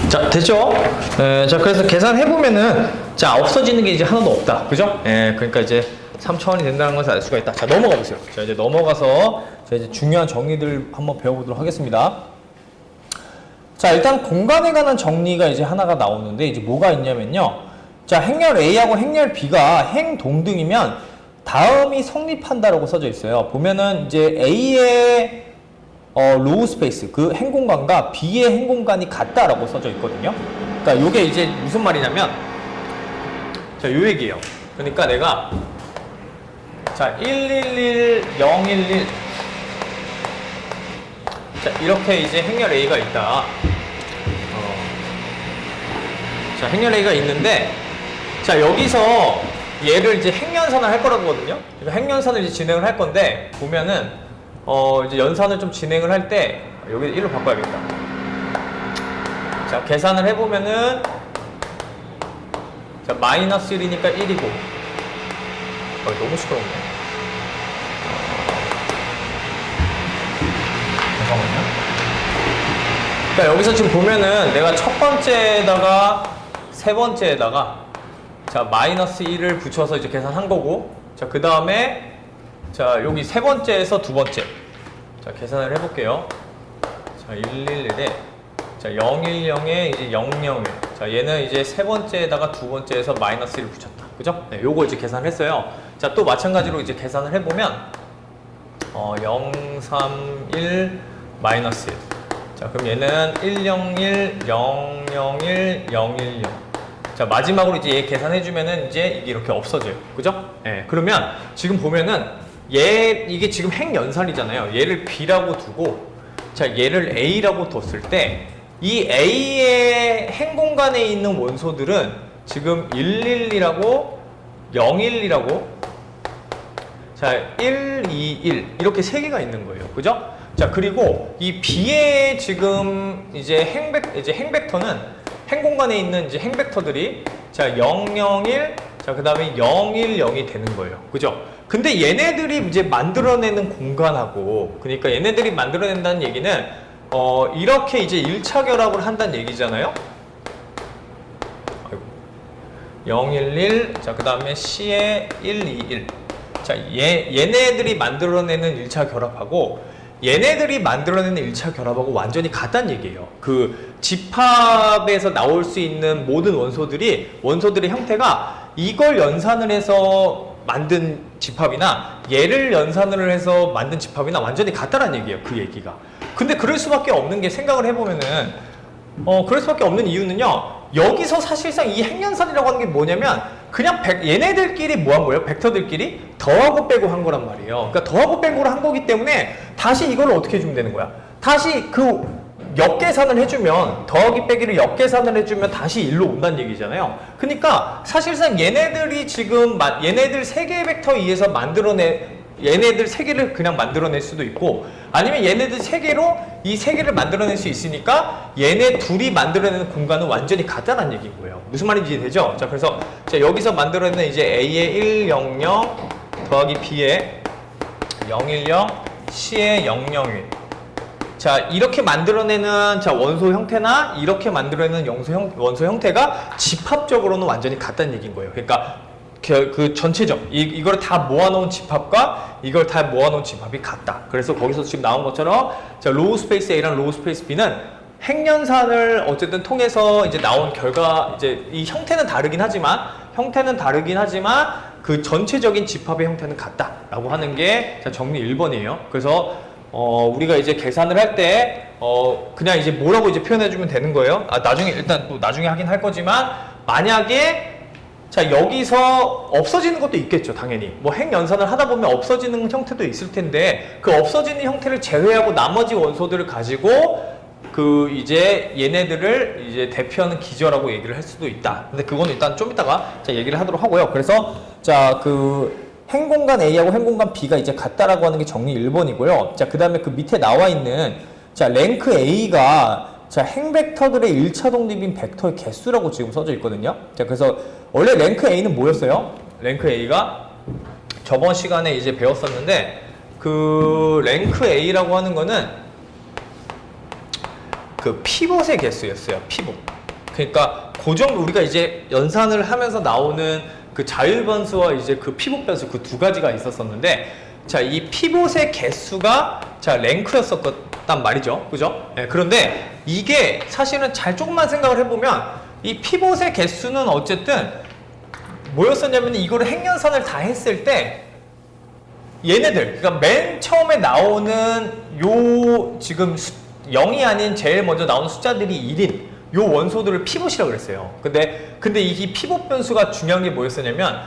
자, 됐죠? 자, 그래서 계산해보면은, 없어지는 게 이제 하나도 없다. 그죠? 그러니까 이제 3차원이 된다는 것을 알 수가 있다. 자, 넘어가 보세요. 자, 이제 넘어가서, 이제 중요한 정리들 한번 배워보도록 하겠습니다. 자, 일단 공간에 관한 정리가 이제 하나가 나오는데, 이제 뭐가 있냐면요. 자, 행렬 A하고 행렬 B가 행동등이면 다음이 성립한다라고 써져 있어요. 보면은 이제 A의 로우 스페이스, 그 행공간과 B의 행공간이 같다라고 써져 있거든요. 그러니까 요게 이제 무슨 말이냐면, 자, 요 얘기예요. 그러니까 내가, 자, 111, 011, 자, 이렇게 이제 행렬 A가 있다. 자, 행렬 A가 있는데, 자, 여기서 얘를 이제 핵연산을 할 거라거든요. 그래서 핵연산을 이제 진행을 할 건데, 보면은, 이제 연산을 좀 진행을 할 때, 여기 1로 바꿔야겠다. 자, 계산을 해보면은, 자, 마이너스 1이니까 1이고, 너무 시끄럽네. 잠깐만요. 그러니까 여기서 지금 보면은 내가 첫 번째에다가 세 번째에다가 자 마이너스 1을 붙여서 이제 계산한 거고, 자 그 다음에 자 여기 세 번째에서 두 번째 자 계산을 해볼게요. 자 111에 자 010에 이제 001. 자 얘는 이제 세 번째에다가 두 번째에서 마이너스 1을 붙였다. 그죠? 네, 요거 이제 계산을 했어요. 자 또 마찬가지로 이제 계산을 해보면 031 마이너스 1. 자 그럼 얘는 101, 001, 010. 자 마지막으로 이제 얘 계산해주면은 이제 이게 이렇게 없어져요. 그죠? 예. 그러면 지금 보면은 이게 지금 핵연산이잖아요. 얘를 B라고 두고 자 얘를 A라고 뒀을 때 이 A의 핵 공간에 있는 원소들은 지금 112라고 012라고 자 121 이렇게 세 개가 있는 거예요. 그죠? 자 그리고 이 B의 지금 이제 핵벡터는 핵 공간에 있는 이제 핵벡터들이 자 001, 자 그다음에 010이 되는 거예요. 그죠? 근데 얘네들이 이제 만들어내는 공간하고, 그러니까 얘네들이 만들어낸다는 얘기는 이렇게 이제 1차 결합을 한다는 얘기잖아요. 011, 자 그다음에 C에 121. 자 얘네들이 만들어내는 1차 결합하고 얘네들이 만들어내는 1차 결합하고 완전히 같다는 얘기예요. 그 집합에서 나올 수 있는 모든 원소들의 형태가 이걸 연산을 해서 만든 집합이나 얘를 연산을 해서 만든 집합이나 완전히 같다는 얘기예요. 그 얘기가. 근데 그럴 수밖에 없는 게, 생각을 해보면은 그럴 수밖에 없는 이유는요, 여기서 사실상 이 핵연산이라고 하는 게 뭐냐면 그냥 얘네들끼리 뭐 한 거예요? 벡터들끼리 더하고 빼고 한 거란 말이에요. 그러니까 더하고 빼고를 한 거기 때문에 다시 이걸 어떻게 해주면 되는 거야? 다시 그 역계산을 해주면, 더하기 빼기를 역계산을 해주면 다시 1로 온다는 얘기잖아요. 그러니까 사실상 얘네들이 지금 얘네들 세 개의 벡터 위에서 얘네들 세 개를 그냥 만들어낼 수도 있고, 아니면 얘네들 세 개로 이 세 개를 만들어낼 수 있으니까 얘네 둘이 만들어내는 공간은 완전히 같다는 얘기인 거예요. 무슨 말인지 되죠? 자, 그래서 자, 여기서 만들어내는 이제 A의 100 더하기 B의 010, C의 001. 자, 이렇게 만들어내는 자 원소 형태나 이렇게 만들어내는 원소 형태가 집합적으로는 완전히 같다는 얘기인 거예요. 그러니까 그 전체적 이걸 다 모아놓은 집합과 이걸 다 모아놓은 집합이 같다. 그래서 거기서 지금 나온 것처럼 자 로우 스페이스 A랑 로우 스페이스 B는 핵연산을 어쨌든 통해서 이제 나온 결과, 이제 이 형태는 다르긴 하지만 그 전체적인 집합의 형태는 같다라고 하는 게 자 정리 1번이에요. 그래서 우리가 이제 계산을 할 때 그냥 이제 뭐라고 이제 표현해주면 되는 거예요. 나중에 일단 또 나중에 하긴 할 거지만, 만약에 자 여기서 없어지는 것도 있겠죠. 당연히 뭐 핵연산을 하다 보면 없어지는 형태도 있을 텐데, 그 없어지는 형태를 제외하고 나머지 원소들을 가지고 그 이제 얘네들을 이제 대표하는 기저라고 얘기를 할 수도 있다. 근데 그건 일단 좀 이따가 자 얘기를 하도록 하고요. 그래서 자 그 행공간 A하고 행공간 B가 이제 같다라고 하는 게 정리 1번이고요. 자, 그 다음에 그 밑에 나와 있는 자 랭크 A가 자 행벡터들의 1차 독립인 벡터의 개수라고 지금 써져 있거든요. 자, 그래서 원래 랭크 A는 뭐였어요? 랭크 A가 저번 시간에 이제 배웠었는데, 그 랭크 A라고 하는 거는 그 피봇의 개수였어요. 피봇. 그러니까 고정, 우리가 이제 연산을 하면서 나오는 그 자율 변수와 이제 그 피봇 변수, 그 두 가지가 있었었는데, 자, 이 피봇의 개수가 자 랭크였었단 말이죠. 그죠? 네, 그런데 이게 사실은 잘 조금만 생각을 해보면 이 피봇의 개수는 어쨌든 뭐였었냐면, 이거를 핵연산을 다 했을 때 얘네들, 그러니까 맨 처음에 나오는 요 지금 0이 아닌 제일 먼저 나오는 숫자들이 1인 요 원소들을 피봇이라고 그랬어요. 근데 이 피봇 변수가 중요한 게 뭐였었냐면,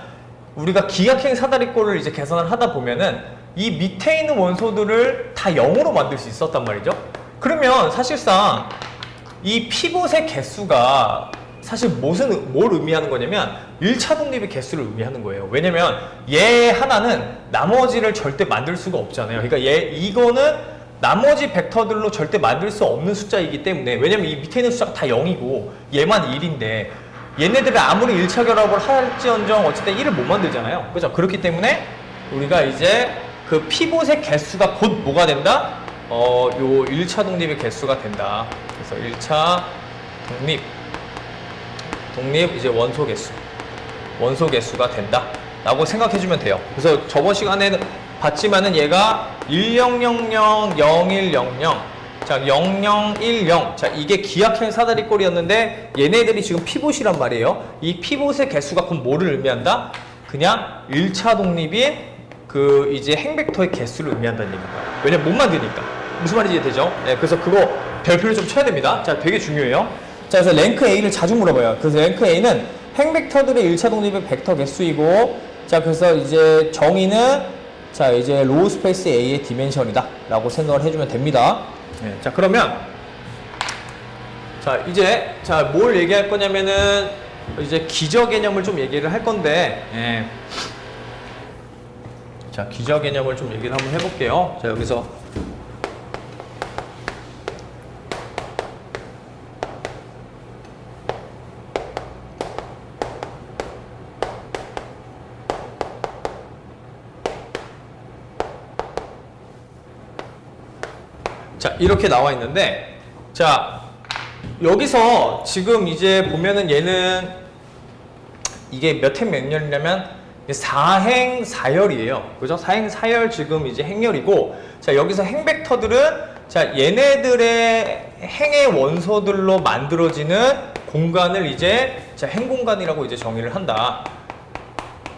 우리가 기하행 사다리꼴을 이제 계산을 하다 보면은 이 밑에 있는 원소들을 다 0으로 만들 수 있었단 말이죠. 그러면 사실상 이 피봇의 개수가 사실 뭘 의미하는 거냐면, 1차 독립의 개수를 의미하는 거예요. 왜냐면 얘 하나는 나머지를 절대 만들 수가 없잖아요. 그러니까 이거는 나머지 벡터들로 절대 만들 수 없는 숫자이기 때문에, 왜냐면 이 밑에 있는 숫자가 다 0이고 얘만 1인데 얘네들을 아무리 1차 결합을 할지언정 어쨌든 1을 못 만들잖아요. 그죠? 그렇기 때문에 우리가 이제 그 피봇의 개수가 곧 뭐가 된다? 요 1차 독립의 개수가 된다. 그래서 1차 독립 이제 원소 개수가 된다 라고 생각해주면 돼요. 그래서 저번 시간에 봤지만은 얘가 1000, 0100, 자 0010, 자 이게 기하행 사다리꼴이었는데 얘네들이 지금 피봇이란 말이에요. 이 피봇의 개수가 그럼 뭐를 의미한다? 그냥 1차 독립인 그 이제 행벡터의 개수를 의미한다는 얘기입니다. 왜냐면 못 만드니까. 무슨 말인지 되죠? 네, 그래서 그거 별표를 좀 쳐야 됩니다. 자, 되게 중요해요. 자, 그래서 랭크 A를 자주 물어봐요. 그래서 랭크 A는 행벡터들의 1차 독립의 벡터 개수이고, 자, 그래서 이제 정의는 자, 이제 로우 스페이스 A의 디멘션이다 라고 생각을 해주면 됩니다. 네, 자, 그러면 자, 이제 자, 뭘 얘기할 거냐면은 이제 기저 개념을 좀 얘기를 할 건데, 예. 자, 기저 개념을 좀 얘기를 한번 해볼게요. 자, 여기서 자, 이렇게 나와 있는데, 자, 여기서 지금 이제 보면은 얘는 이게 몇 행 몇 열이냐면 4행 4열이에요. 그죠? 4행 4열 지금 이제 행열이고, 자, 여기서 행벡터들은 자, 얘네들의 행의 원소들로 만들어지는 공간을 이제 자, 행공간이라고 이제 정의를 한다.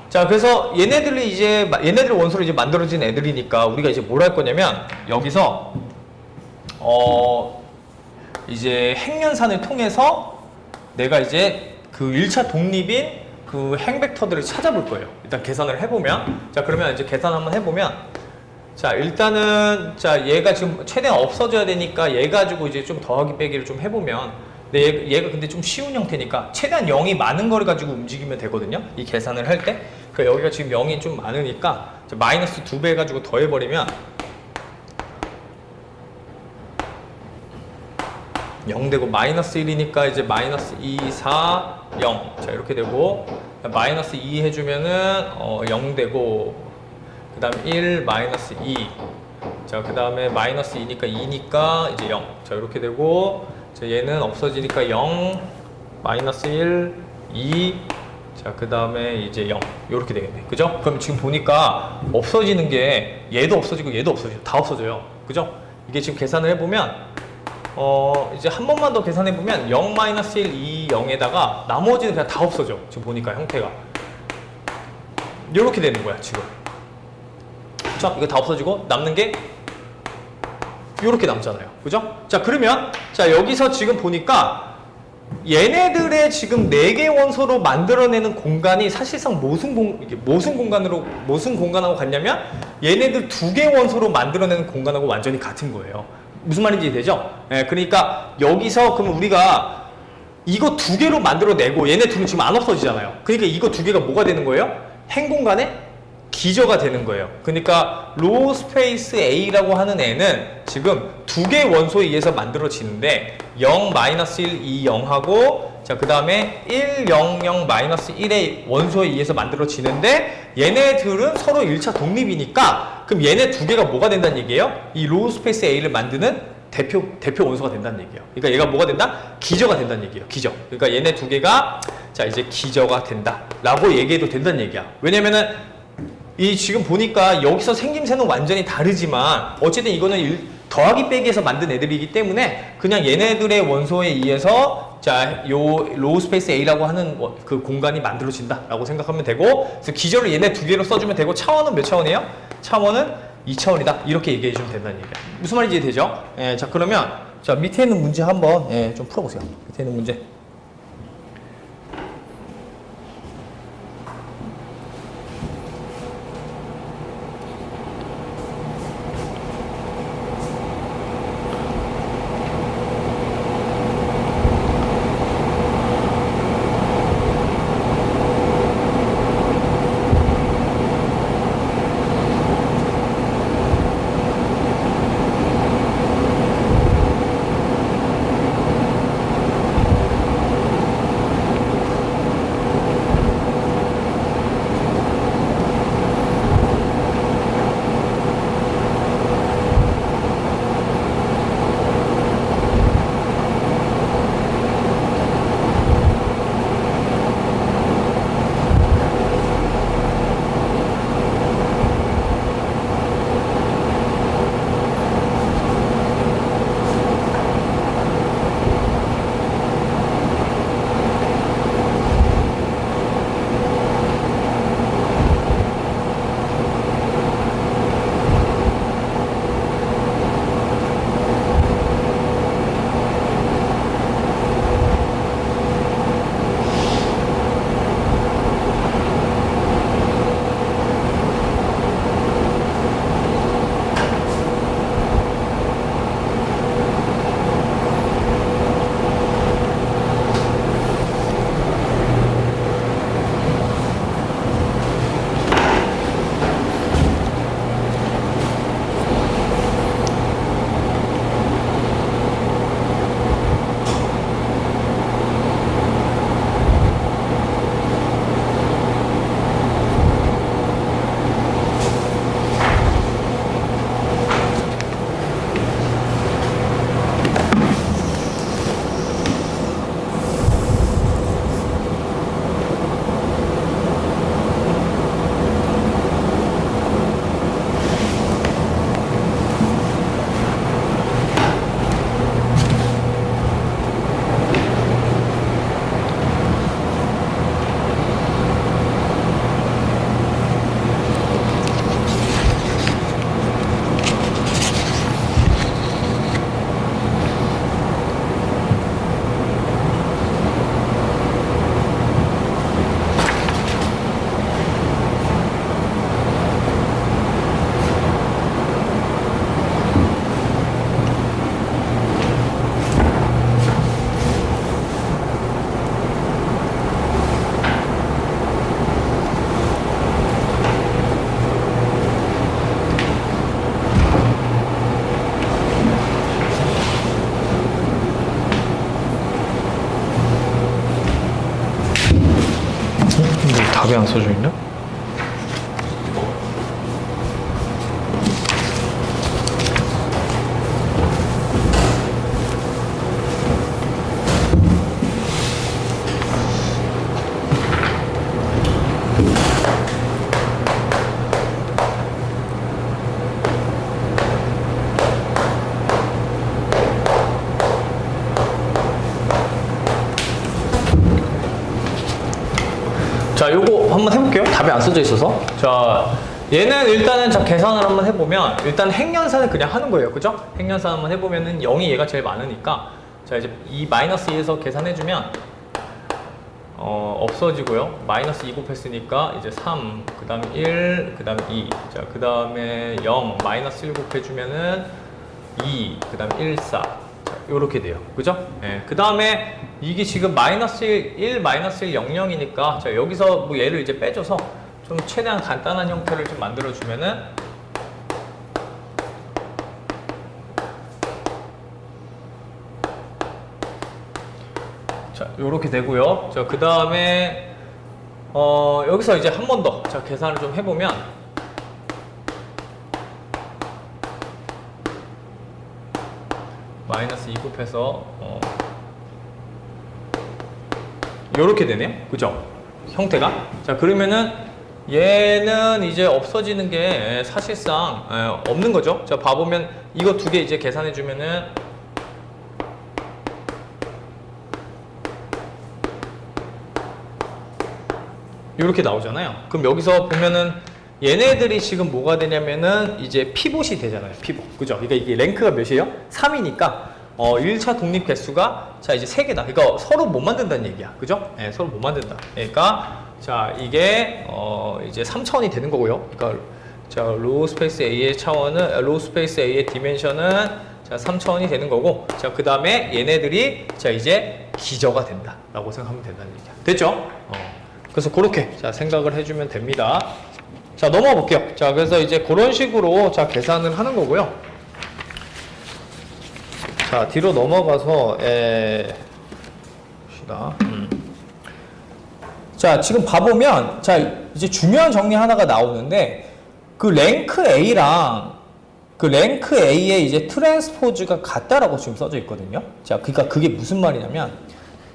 자, 그래서 얘네들 원소로 이제 만들어진 애들이니까 우리가 이제 뭘 할 거냐면 여기서 이제 행연산을 통해서 내가 이제 그 1차 독립인 그 행벡터들을 찾아볼 거예요. 일단 계산을 해보면, 자, 그러면 이제 계산 한번 해보면, 자, 일단은 자, 얘가 지금 최대한 없어져야 되니까 얘 가지고 이제 좀 더하기 빼기를 좀 해보면, 근데 얘가 근데 좀 쉬운 형태니까 최대한 0이 많은 걸 가지고 움직이면 되거든요. 이 계산을 할 때. 그러니까 여기가 지금 0이 좀 많으니까 마이너스 2배 해가지고 더해버리면 0 되고, 마이너스 1이니까 이제 마이너스 2, 4, 0. 자, 이렇게 되고, 마이너스 2 해주면은 0 되고, 그 다음 1, 마이너스 2. 자, 그 다음에 마이너스 2니까 2니까 이제 0. 자, 이렇게 되고, 자, 얘는 없어지니까 0, 마이너스 1, 2. 자, 그 다음에 이제 0. 이렇게 되겠네. 그죠? 그럼 지금 보니까 없어지는 게 얘도 없어지고 얘도 없어져요. 다 없어져요. 그죠? 이게 지금 계산을 해보면 이제 한 번만 더 계산해보면 0, 1, 2, 0에다가 나머지는 그냥 다 없어져. 지금 보니까 형태가 이렇게 되는 거야 지금. 자, 이거 다 없어지고 남는 게 이렇게 남잖아요. 그죠? 자, 그러면 자, 여기서 지금 보니까 얘네들의 지금 4개 원소로 만들어내는 공간이 사실상 무슨 공간하고 같냐면 얘네들 2개 원소로 만들어내는 공간하고 완전히 같은 거예요. 무슨 말인지 되죠? 예, 그러니까 여기서 그러면 우리가 이거 2개로 만들어내고 얘네 둘은 지금 안 없어지잖아요. 그러니까 이거 2개가 뭐가 되는 거예요? 행공간의 기저가 되는 거예요. 그러니까 로우 스페이스 A라고 하는 애는 지금 2개의 원소에 의해서 만들어지는데 0, 마이너스 1, 2, 0하고, 자, 그 다음에 1, 0, 0, 마이너스 1의 원소에 의해서 만들어지는데 얘네들은 서로 1차 독립이니까 그럼 얘네 2개가 뭐가 된다는 얘기예요? 이 로우 스페이스 A를 만드는 대표 원소가 된다는 얘기예요. 그러니까 얘가 뭐가 된다? 기저가 된다는 얘기예요. 기저. 그러니까 얘네 2개가 자, 이제 기저가 된다 라고 얘기해도 된다는 얘기야. 왜냐면은 이 지금 보니까 여기서 생김새는 완전히 다르지만 어쨌든 이거는 더하기 빼기해서 만든 애들이기 때문에 그냥 얘네들의 원소에 의해서 자, 요 로우 스페이스 A라고 하는 그 공간이 만들어진다 라고 생각하면 되고, 그래서 기저를 얘네 2개로 써주면 되고, 차원은 몇 차원이에요? 차원은 2차원이다 이렇게 얘기해 주면 된다는 얘기야. 무슨 말인지 되죠? 예, 자, 그러면 자, 밑에 있는 문제 한번 좀 풀어보세요. 밑에 있는 문제. 답이 안 써져 있나? 자, 요거 한번 해볼게요. 답이 안 써져 있어서. 자, 얘는 일단은 자, 계산을 한번 해보면, 일단 행연산을 그냥 하는 거예요. 그죠? 행연산 한번 해보면은 0이 얘가 제일 많으니까, 자, 이제 이 마이너스 2에서 계산해주면, 없어지고요. 마이너스 2 곱했으니까, 이제 3, 그 다음 1, 그 다음 2. 자, 그 다음에 0, 마이너스 1 곱해주면은 2, 그 다음 1, 4. 요렇게 돼요. 그죠? 예. 그 다음에 이게 지금 마이너스 1, 마이너스 1, 0, 0이니까 자, 여기서 뭐 얘를 이제 빼줘서 좀 최대한 간단한 형태를 좀 만들어주면은 자, 요렇게 되고요. 자, 그 다음에 여기서 이제 한 번 더 자, 계산을 좀 해보면 마이너스 2 곱해서 요렇게 되네요. 그죠? 형태가. 자, 그러면은 얘는 이제 없어지는 게 사실상 없는 거죠. 자, 봐보면 이거 두 개 이제 계산해 주면은 요렇게 나오잖아요. 그럼 여기서 보면은 얘네들이 지금 뭐가 되냐면은 이제 피봇이 되잖아요. 피봇. 그죠? 그러니까 이게 랭크가 몇이에요? 3이니까 1차 독립 개수가 자 이제 3개다. 그러니까 서로 못 만든다는 얘기야. 그죠? 네, 서로 못 만든다. 그러니까 자 이게 이제 3차원이 되는 거고요. 그러니까 자 로우 스페이스 A의 차원은 로우 스페이스 A의 디멘션은 자 3차원이 되는 거고 자 그다음에 얘네들이 자 이제 기저가 된다라고 생각하면 된다는 얘기야. 됐죠? 그래서 그렇게 자 생각을 해주면 됩니다. 자 넘어가 볼게요. 자 그래서 이제 그런 식으로 자 계산을 하는 거고요. 자 뒤로 넘어가서 봅시다. 자 지금 봐보면 자 이제 중요한 정리 하나가 나오는데 그 랭크 A랑 그 랭크 A의 이제 트랜스포즈가 같다라고 지금 써져 있거든요. 자 그러니까 그게 무슨 말이냐면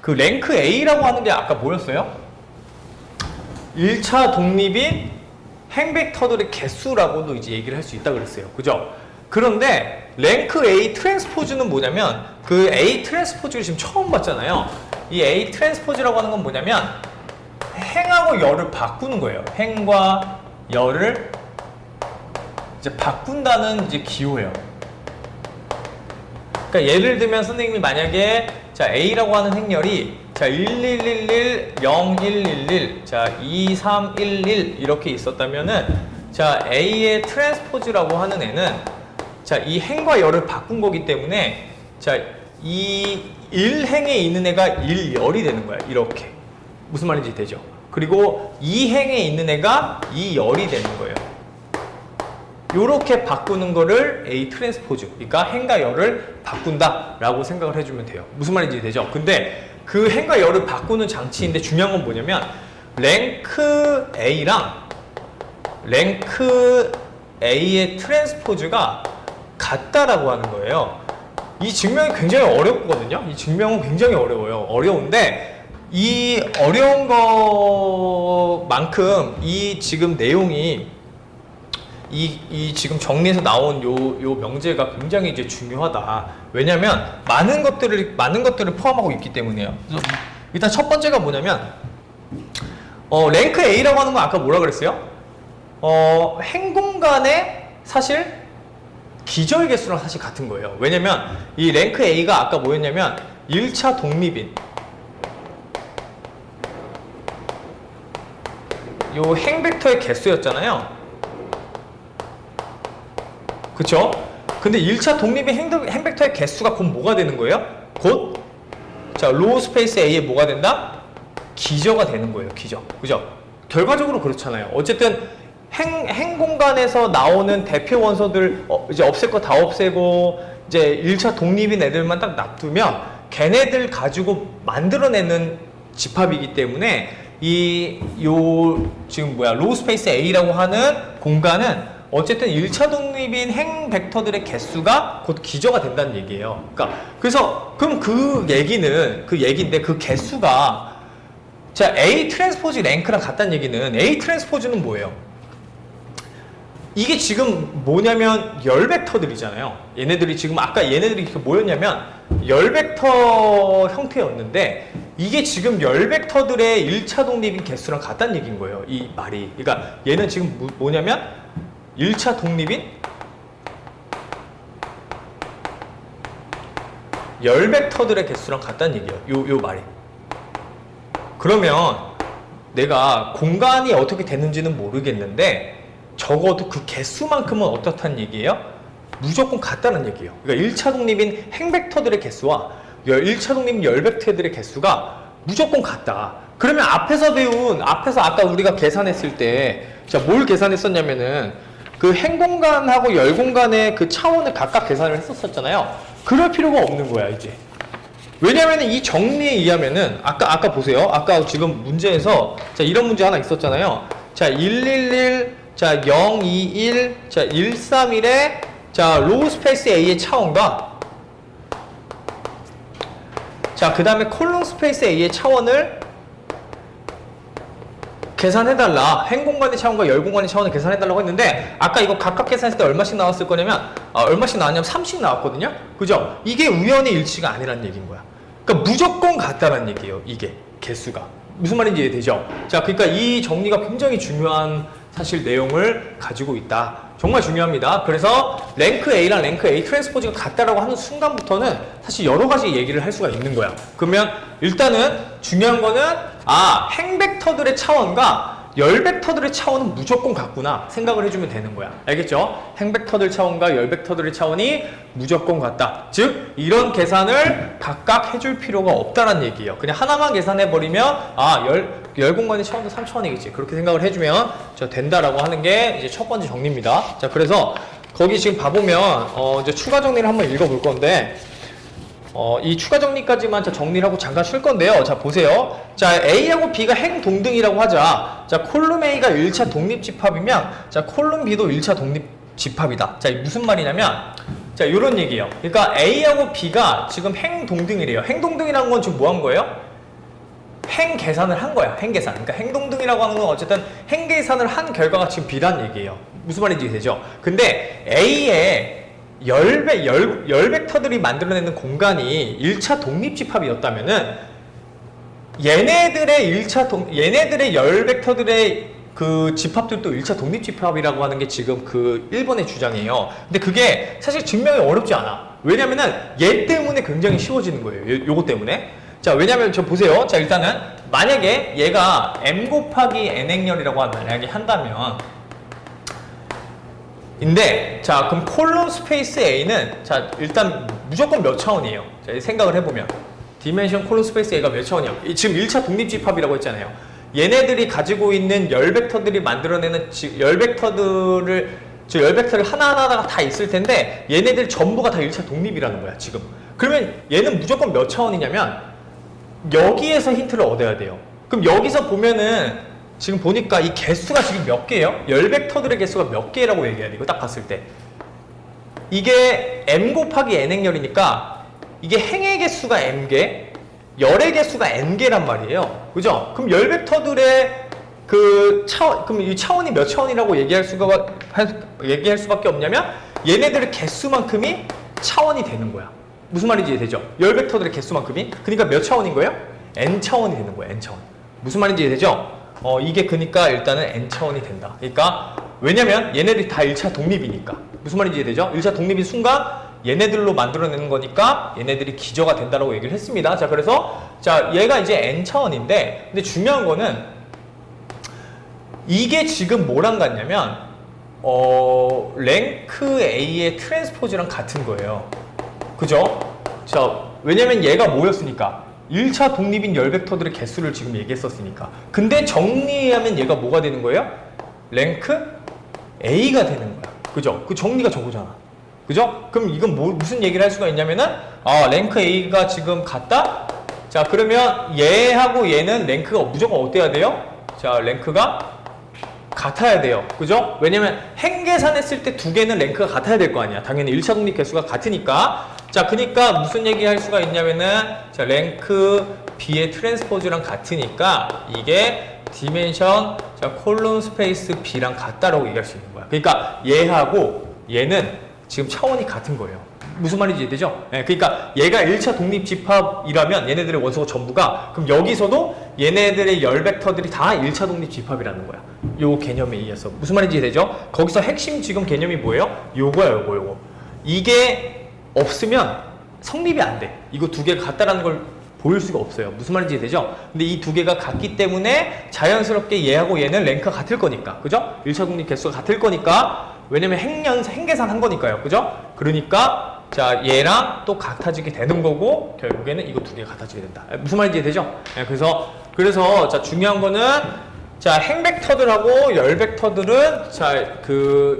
그 랭크 A라고 하는 게 아까 뭐였어요? 1차 독립인 행벡터들의 개수라고도 이제 얘기를 할 수 있다 그랬어요. 그죠? 그런데 랭크 A 트랜스포즈는 뭐냐면 그 A 트랜스포즈를 지금 처음 봤잖아요. 이 A 트랜스포즈라고 하는 건 뭐냐면 행하고 열을 바꾸는 거예요. 행과 열을 이제 바꾼다는 이제 기호예요. 그러니까 예를 들면 선생님이 만약에 자 A라고 하는 행렬이 자 1111, 0111, 자 2311 이렇게 있었다면은 자 A의 트랜스포즈라고 하는 애는 자 이 행과 열을 바꾼 거기 때문에 자 이 1행에 있는 애가 1열이 되는 거야. 이렇게 무슨 말인지 되죠? 그리고 2행에 있는 애가 2열이 되는 거예요. 요렇게 바꾸는 거를 A 트랜스포즈, 그러니까 행과 열을 바꾼다라고 생각을 해주면 돼요. 무슨 말인지 되죠? 근데 그 행과 열을 바꾸는 장치인데 중요한 건 뭐냐면 랭크 A랑 랭크 A의 트랜스포즈가 같다라고 하는 거예요. 이 증명이 굉장히 어렵거든요. 이 증명은 굉장히 어려워요. 어려운데 이 어려운 것만큼 이 지금 내용이 이 지금 정리해서 나온 요 명제가 굉장히 이제 중요하다. 왜냐면 많은 것들을 포함하고 있기 때문이에요. 그래서 일단 첫 번째가 뭐냐면 랭크 A라고 하는 건 아까 뭐라 그랬어요? 행 공간에 사실 기저의 개수랑 사실 같은 거예요. 왜냐면 이 랭크 A가 아까 뭐였냐면 1차 독립인 요 행벡터의 개수였잖아요. 그쵸? 근데 1차 독립인 행벡터의 개수가 곧 뭐가 되는 거예요? 곧 자 로우 스페이스 A에 뭐가 된다? 기저가 되는 거예요. 기저. 그죠? 결과적으로 그렇잖아요. 어쨌든 행 공간에서 나오는 대표 원소들 이제 없앨 거 다 없애고 이제 1차 독립인 애들만 딱 놔두면 걔네들 가지고 만들어내는 집합이기 때문에 지금 로우 스페이스 A라고 하는 공간은 어쨌든 1차 독립인 행 벡터들의 개수가 곧 기저가 된다는 얘기예요. 그럼 그 얘기인데 그 개수가 자, A 트랜스포즈 랭크랑 같다는 얘기는 A 트랜스포즈는 뭐예요? 이게 지금 뭐냐면 열 벡터들이잖아요. 얘네들이 지금 아까 얘네들이 뭐였냐면 열 벡터 형태였는데 이게 지금 열 벡터들의 1차 독립인 개수랑 같다는 얘기인 거예요. 이 말이. 그러니까 얘는 지금 뭐냐면 1차 독립인 열 벡터들의 개수랑 같다는 얘기예요. 요 말이. 그러면 내가 공간이 어떻게 되는지는 모르겠는데 적어도 그 개수만큼은 어떻다는 얘기예요? 무조건 같다는 얘기예요. 그러니까 1차 독립인 행 벡터들의 개수와 1차 독립인 열 벡터들의 개수가 무조건 같다. 그러면 앞에서 아까 우리가 계산했을 때 자, 뭘 계산했었냐면은 그 행 공간하고 열 공간의 그 차원을 각각 계산을 했었잖아요. 그럴 필요가 없는 거야, 이제. 왜냐면 이 정리에 의하면은 아까 보세요. 아까 지금 문제에서 자, 이런 문제 하나 있었잖아요. 자, 111 자, 021 자, 131의 자, 로우 스페이스 A의 차원과 자, 그 다음에 콜룸 스페이스 A의 차원을 계산해달라. 행 공간의 차원과 열 공간의 차원을 계산해달라고 했는데 아까 이거 각각 계산했을 때 얼마씩 나왔을 거냐면 얼마씩 나왔냐면 3씩 나왔거든요. 그죠? 이게 우연의 일치가 아니라는 얘기인 거야. 그러니까 무조건 같다는 얘기예요. 이게 개수가. 무슨 말인지 이해되죠? 자, 그러니까 이 정리가 굉장히 중요한 사실 내용을 가지고 있다. 정말 중요합니다. 그래서 랭크 A랑 랭크 A 트랜스포즈가 같다라고 하는 순간부터는 사실 여러 가지 얘기를 할 수가 있는 거야. 그러면 일단은 중요한 거는 행 벡터들의 차원과 열 벡터들의 차원은 무조건 같구나 생각을 해주면 되는 거야. 알겠죠? 행 벡터들 차원과 열 벡터들의 차원이 무조건 같다. 즉 이런 계산을 각각 해줄 필요가 없다는 얘기예요. 그냥 하나만 계산해버리면 열 공간의 차원도 3차원이겠지. 그렇게 생각을 해주면 된다라고 하는 게 이제 첫 번째 정리입니다. 자, 그래서 거기 지금 봐보면 이제 추가 정리를 한번 읽어볼 건데 이 추가 정리까지만 정리를 하고 잠깐 쉴 건데요. 자, 보세요. 자, A하고 B가 행 동등이라고 하자. 자, 콜룸 A가 1차 독립 집합이면 자, 콜룸 B도 1차 독립 집합이다. 자, 무슨 말이냐면 자, 요런 얘기예요. 그러니까 A하고 B가 지금 행 동등이래요. 행 동등이라는 건 지금 뭐 한 거예요? 행 계산을 한 거야. 행 계산. 그러니까 행 동등이라고 하는 건 어쨌든 행 계산을 한 결과가 지금 B란 얘기예요. 무슨 말인지 되죠? 근데 A의 열 벡터들이 만들어내는 공간이 1차 독립집합이었다면은 얘네들의 열 벡터들의 그 집합들도 1차 독립집합이라고 하는 게 지금 그 1번의 주장이에요. 근데 그게 사실 증명이 어렵지 않아. 왜냐면은 얘 때문에 굉장히 쉬워지는 거예요. 요거 때문에. 자, 왜냐면 보세요. 자, 일단은 만약에 얘가 m 곱하기 n 행렬이라고 만약에 한다면 자, 그럼 콜룸 스페이스 A는 자, 일단 무조건 몇 차원이에요? 자, 생각을 해보면 디멘션 콜룸 스페이스 A가 몇 차원이야? 지금 1차 독립집합이라고 했잖아요. 얘네들이 가지고 있는 열 벡터들이 만들어내는 열 벡터를 하나하나가 다 있을 텐데 얘네들 전부가 다 1차 독립이라는 거야, 지금. 그러면 얘는 무조건 몇 차원이냐면 여기에서 힌트를 얻어야 돼요. 그럼 여기서 보면은 지금 보니까 이 개수가 지금 몇 개예요? 열 벡터들의 개수가 몇 개라고 얘기해야 돼. 이거 딱 봤을 때. 이게 m 곱하기 n 행렬이니까 이게 행의 개수가 m개, 열의 개수가 n개란 말이에요. 그죠? 그럼 열 벡터들의 그 차원, 그럼 이 차원이 몇 차원이라고 얘기할 수밖에 없냐면 얘네들의 개수만큼이 차원이 되는 거야. 무슨 말인지 되죠? 열 벡터들의 개수만큼이. 그러니까 몇 차원인 거예요? n 차원이 되는 거예요. n 차원. 무슨 말인지 되죠? 이게 그러니까 일단은 n차원이 된다. 그러니까 왜냐면 얘네들이 다 1차 독립이니까. 무슨 말인지 이해되죠? 1차 독립인 순간 얘네들로 만들어내는 거니까 얘네들이 기저가 된다라고 얘기를 했습니다. 자, 그래서 자, 얘가 이제 n차원인데 근데 중요한 거는 이게 지금 뭐랑 같냐면 랭크 A의 트랜스포즈랑 같은 거예요. 그죠? 자, 왜냐면 얘가 뭐였으니까 1차 독립인 열 벡터들의 개수를 지금 얘기했었으니까. 근데 정리하면 얘가 뭐가 되는 거예요? 랭크 A가 되는 거야. 그죠? 그 정리가 저거잖아. 그죠? 그럼 이건 무슨 얘기를 할 수가 있냐면은 랭크 A가 지금 같다? 자, 그러면 얘하고 얘는 랭크가 무조건 어때야 돼요? 자, 랭크가 같아야 돼요. 그죠? 왜냐면 행계산했을 때 두 개는 랭크가 같아야 될 거 아니야. 당연히 1차 독립 개수가 같으니까. 자, 그러니까 무슨 얘기 할 수가 있냐면은, 자, 랭크 B의 트랜스포즈랑 같으니까 이게 디멘션, 자, 콜론 스페이스 B랑 같다라고 얘기할 수 있는 거야. 그러니까 얘하고 얘는 지금 차원이 같은 거예요. 무슨 말인지 이해되죠? 네, 그러니까 얘가 1차 독립 집합이라면 얘네들의 원소가 전부가, 그럼 여기서도 얘네들의 열 벡터들이 다 1차 독립 집합이라는 거야. 요 개념에 의해서. 무슨 말인지 이해되죠? 거기서 핵심 지금 개념이 뭐예요? 요거야, 요거. 이게 없으면 성립이 안 돼. 이거 두 개가 같다라는 걸 보일 수가 없어요. 무슨 말인지 이해되죠? 근데 이 두 개가 같기 때문에 자연스럽게 얘하고 얘는 랭크가 같을 거니까. 그죠? 1차 독립 개수가 같을 거니까. 왜냐면 행계산 한 거니까요. 그죠? 그러니까 자, 얘랑 또 같아지게 되는 거고, 결국에는 이거 두 개가 같아지게 된다. 무슨 말인지 이해되죠? 네, 그래서 자, 중요한 거는, 자, 행벡터들하고 열벡터들은 자,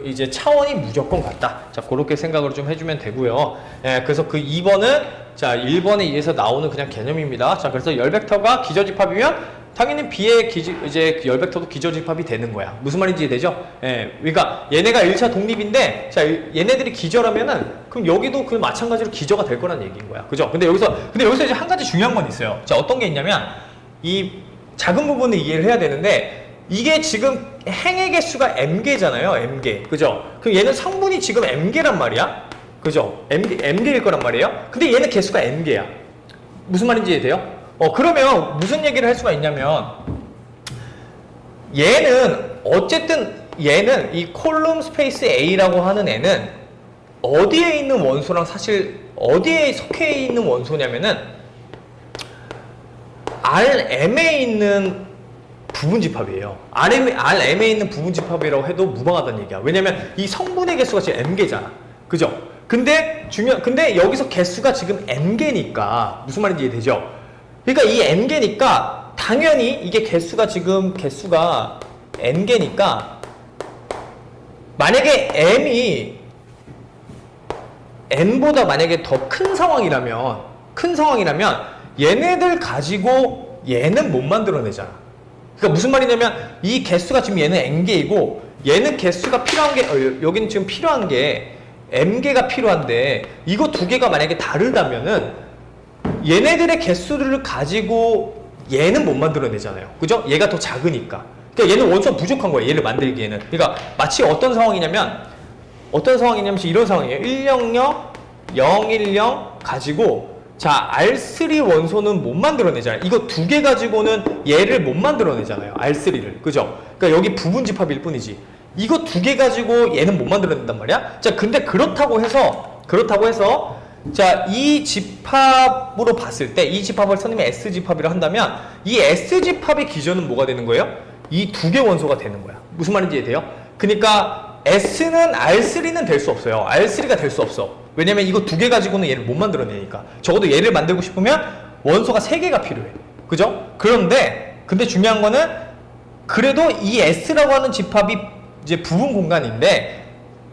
이제 차원이 무조건 같다. 자, 그렇게 생각을 좀 해주면 되고요. 예, 그래서 그 2번은 자, 1번에 의해서 나오는 그냥 개념입니다. 자, 그래서 열벡터가 기저집합이면 당연히 B의 이제 열벡터도 기저집합이 되는 거야. 무슨 말인지 이해되죠? 예, 그러니까 얘네가 1차 독립인데, 자, 얘네들이 기저라면은 그럼 여기도 그 마찬가지로 기저가 될 거란 얘기인 거야. 그죠? 근데 여기서 이제 한 가지 중요한 건 있어요. 자, 어떤 게 있냐면 이 작은 부분을 이해를 해야 되는데, 이게 지금 행의 개수가 m개잖아요. m개. 그죠? 그럼 얘는 성분이 지금 m개란 말이야. 그죠? m개일 거란 말이에요. 근데 얘는 개수가 n개야. 무슨 말인지 이해돼요? 그러면 무슨 얘기를 할 수가 있냐면, 어쨌든 얘는 이 콜룸 스페이스 A라고 하는 애는 어디에 있는 원소랑 사실 어디에 속해 있는 원소냐면은 RM에 있는 부분집합이에요. RM에 있는 부분집합이라고 해도 무방하다는 얘기야. 왜냐면 이 성분의 개수가 지금 M개잖아. 그죠? 근데 여기서 개수가 지금 N개니까 무슨 말인지 이해되죠? 그러니까 이 N개니까 당연히 이게 개수가 N개니까 만약에 M이 N보다 만약에 더 큰 상황이라면 얘네들 가지고 얘는 못 만들어내잖아. 그러니까 무슨 말이냐면 이 개수가 지금 얘는 N개이고 얘는 개수가 필요한 게 여기는 지금 필요한 게 M개가 필요한데 이거 두 개가 만약에 다르다면은 얘네들의 개수를 가지고 얘는 못 만들어내잖아요. 그죠? 얘가 더 작으니까. 그러니까 얘는 원소가 부족한 거예요. 얘를 만들기에는. 그러니까 마치 어떤 상황이냐면 이런 상황이에요. 100, 010 가지고 자, R3 원소는 못 만들어내잖아요. 이거 두 개 가지고는 얘를 못 만들어내잖아요. R3를. 그죠? 그러니까 여기 부분 집합일 뿐이지. 이거 두 개 가지고 얘는 못 만들어낸단 말이야. 자, 근데 그렇다고 해서 자, 이 집합으로 봤을 때 이 집합을 선생님이 S집합이라 한다면 이 S집합의 기전은 뭐가 되는 거예요? 이 두 개 원소가 되는 거야. 무슨 말인지 이해돼요? 그러니까 S는 R3는 될 수 없어요. R3가 될 수 없어. 왜냐면 이거 두 개 가지고는 얘를 못 만들어내니까. 적어도 얘를 만들고 싶으면 원소가 3개가 필요해. 그죠? 근데 중요한 거는 그래도 이 S라고 하는 집합이 이제 부분 공간인데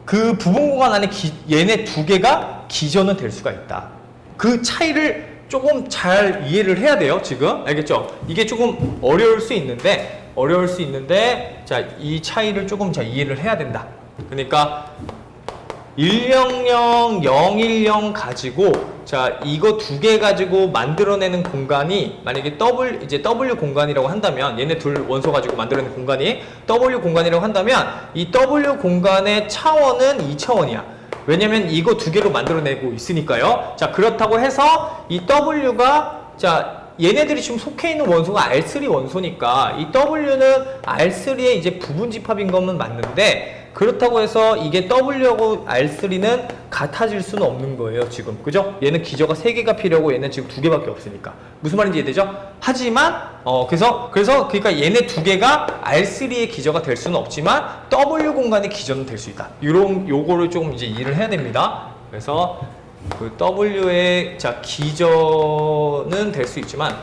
그 부분 공간 안에 얘네 두 개가 기전은 될 수가 있다. 그 차이를 조금 잘 이해를 해야 돼요. 지금 알겠죠? 이게 조금 어려울 수 있는데 자, 이 차이를 조금 잘 이해를 해야 된다. 그러니까 100, 010 가지고 자, 이거 두 개 가지고 만들어내는 공간이 만약에 W 공간이라고 한다면 얘네 둘 원소 가지고 만들어내는 공간이 W 공간이라고 한다면 이 W 공간의 차원은 2차원이야. 왜냐면 이거 두 개로 만들어내고 있으니까요. 자, 그렇다고 해서 이 W가 자, 얘네들이 지금 속해 있는 원소가 R3 원소니까 이 W는 R3의 이제 부분 집합인 것은 맞는데 그렇다고 해서 이게 W하고 R3는 같아질 수는 없는 거예요, 지금. 그죠? 얘는 기저가 3개가 필요하고 얘는 지금 2개밖에 없으니까. 무슨 말인지 이해되죠? 하지만, 그러니까 얘네 두 개가 R3의 기저가 될 수는 없지만 W 공간의 기저는 될 수 있다. 요거를 조금 이제 이해를 해야 됩니다. 그래서 그 W의 자, 기저는 될 수 있지만,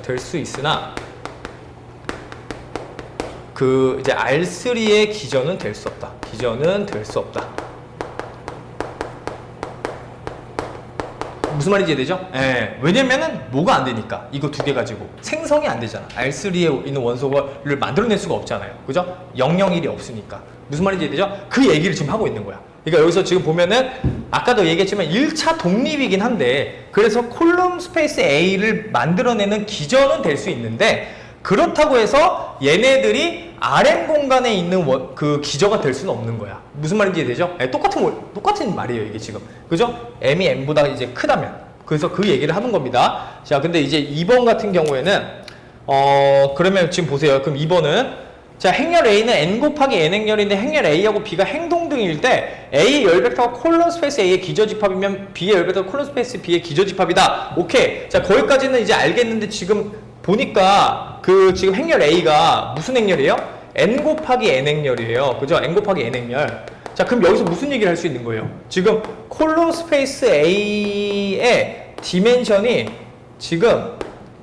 될 수 있으나, 그 이제 R3의 기전은 될 수 없다. 기전은 될 수 없다. 무슨 말인지 이해되죠? 예. 왜냐면은 뭐가 안 되니까. 이거 두 개 가지고 생성이 안 되잖아. R3에 있는 원소를 만들어낼 수가 없잖아요. 그죠? 001이 없으니까. 무슨 말인지 이해되죠? 그 얘기를 지금 하고 있는 거야. 그러니까 여기서 지금 보면은 아까도 얘기했지만 1차 독립이긴 한데 그래서 콜럼 스페이스 A를 만들어내는 기전은 될 수 있는데 그렇다고 해서 얘네들이 RM 공간에 있는 그 기저가 될 수는 없는 거야. 무슨 말인지 이해되죠? 똑같은 말이에요, 이게 지금. 그죠? M이 N보다 이제 크다면. 그래서 그 얘기를 하는 겁니다. 자, 근데 이제 2번 같은 경우에는, 그러면 지금 보세요. 그럼 2번은, 자, 행렬 A는 N 곱하기 N 행렬인데 행렬 A하고 B가 행동등일 때 A의 열벡터가 콜럼 스페이스 A의 기저집합이면 B의 열벡터가 콜럼 스페이스 B의 기저집합이다. 오케이. 자, 거기까지는 이제 알겠는데 지금 보니까 그 지금 행렬 A가 무슨 행렬이에요? N 곱하기 N 행렬이에요. 그죠? N 곱하기 N 행렬. 자, 그럼 여기서 무슨 얘기를 할 수 있는 거예요? 지금 콜럼 스페이스 A의 디멘션이 지금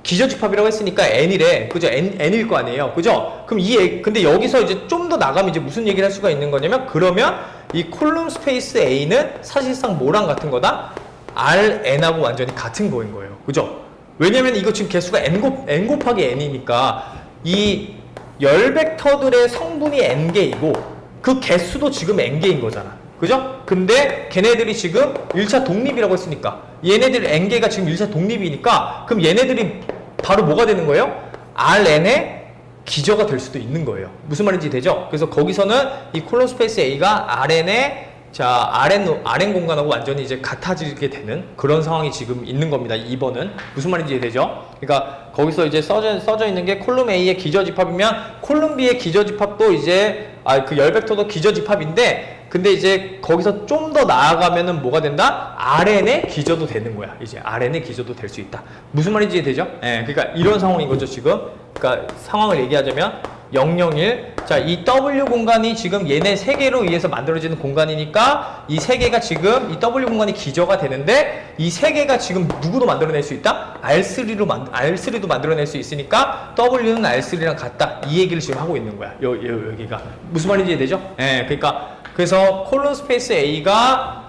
기저집합이라고 했으니까 N이래. 그죠? N일 거 아니에요. 그죠? 그럼 근데 여기서 이제 좀 더 나가면 이제 무슨 얘기를 할 수가 있는 거냐면 그러면 이 콜럼 스페이스 A는 사실상 뭐랑 같은 거다? Rn하고 완전히 같은 거인 거예요. 그죠? 왜냐면 이거 지금 개수가 n 곱하기 n이니까 이 열 벡터들의 성분이 n개이고 그 개수도 지금 n개인 거잖아. 그죠? 근데 걔네들이 지금 1차 독립이라고 했으니까 얘네들 n개가 지금 1차 독립이니까 그럼 얘네들이 바로 뭐가 되는 거예요? Rn의 기저가 될 수도 있는 거예요. 무슨 말인지 되죠? 그래서 거기서는 이 콜럼 스페이스 A가 Rn의 자, Rn 공간하고 완전히 이제 같아지게 되는 그런 상황이 지금 있는 겁니다. 2번은. 무슨 말인지 이해되죠? 그러니까 거기서 이제 써져 있는 게 콜럼 A의 기저집합이면 콜럼 B의 기저집합도 이제 그 열벡터도 기저집합인데 근데 이제 거기서 좀 더 나아가면은 뭐가 된다? Rn의 기저도 되는 거야. 이제 Rn의 기저도 될 수 있다. 무슨 말인지 이해되죠? 예, 그러니까 이런 상황인 거죠, 지금. 그러니까 상황을 얘기하자면 001. 자, 이 W 공간이 지금 얘네 세 개로 의해서 만들어지는 공간이니까 이 세 개가 지금 이 W 공간이 기저가 되는데 이 세 개가 지금 누구도 만들어낼 수 있다? R3도 만들어낼 수 있으니까 W는 R3랑 같다. 이 얘기를 지금 하고 있는 거야. 여기가. 무슨 말인지 이해되죠? 예, 그러니까 그래서 콜럼 스페이스 A가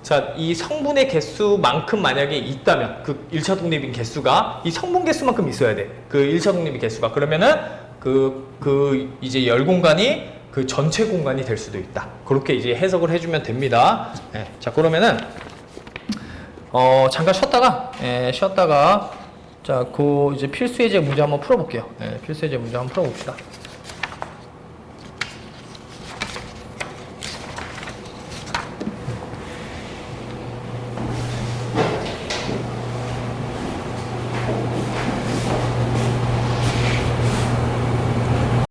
자, 이 성분의 개수만큼 만약에 있다면 그 1차 독립인 개수가 이 성분 개수만큼 있어야 돼. 그 1차 독립인 개수가. 그러면은 이제 열 공간이 그 전체 공간이 될 수도 있다. 그렇게 이제 해석을 해주면 됩니다. 네. 자, 그러면은, 잠깐 쉬었다가, 자, 이제 필수 예제 문제 한번 풀어볼게요. 네, 필수 예제 문제 한번 풀어봅시다.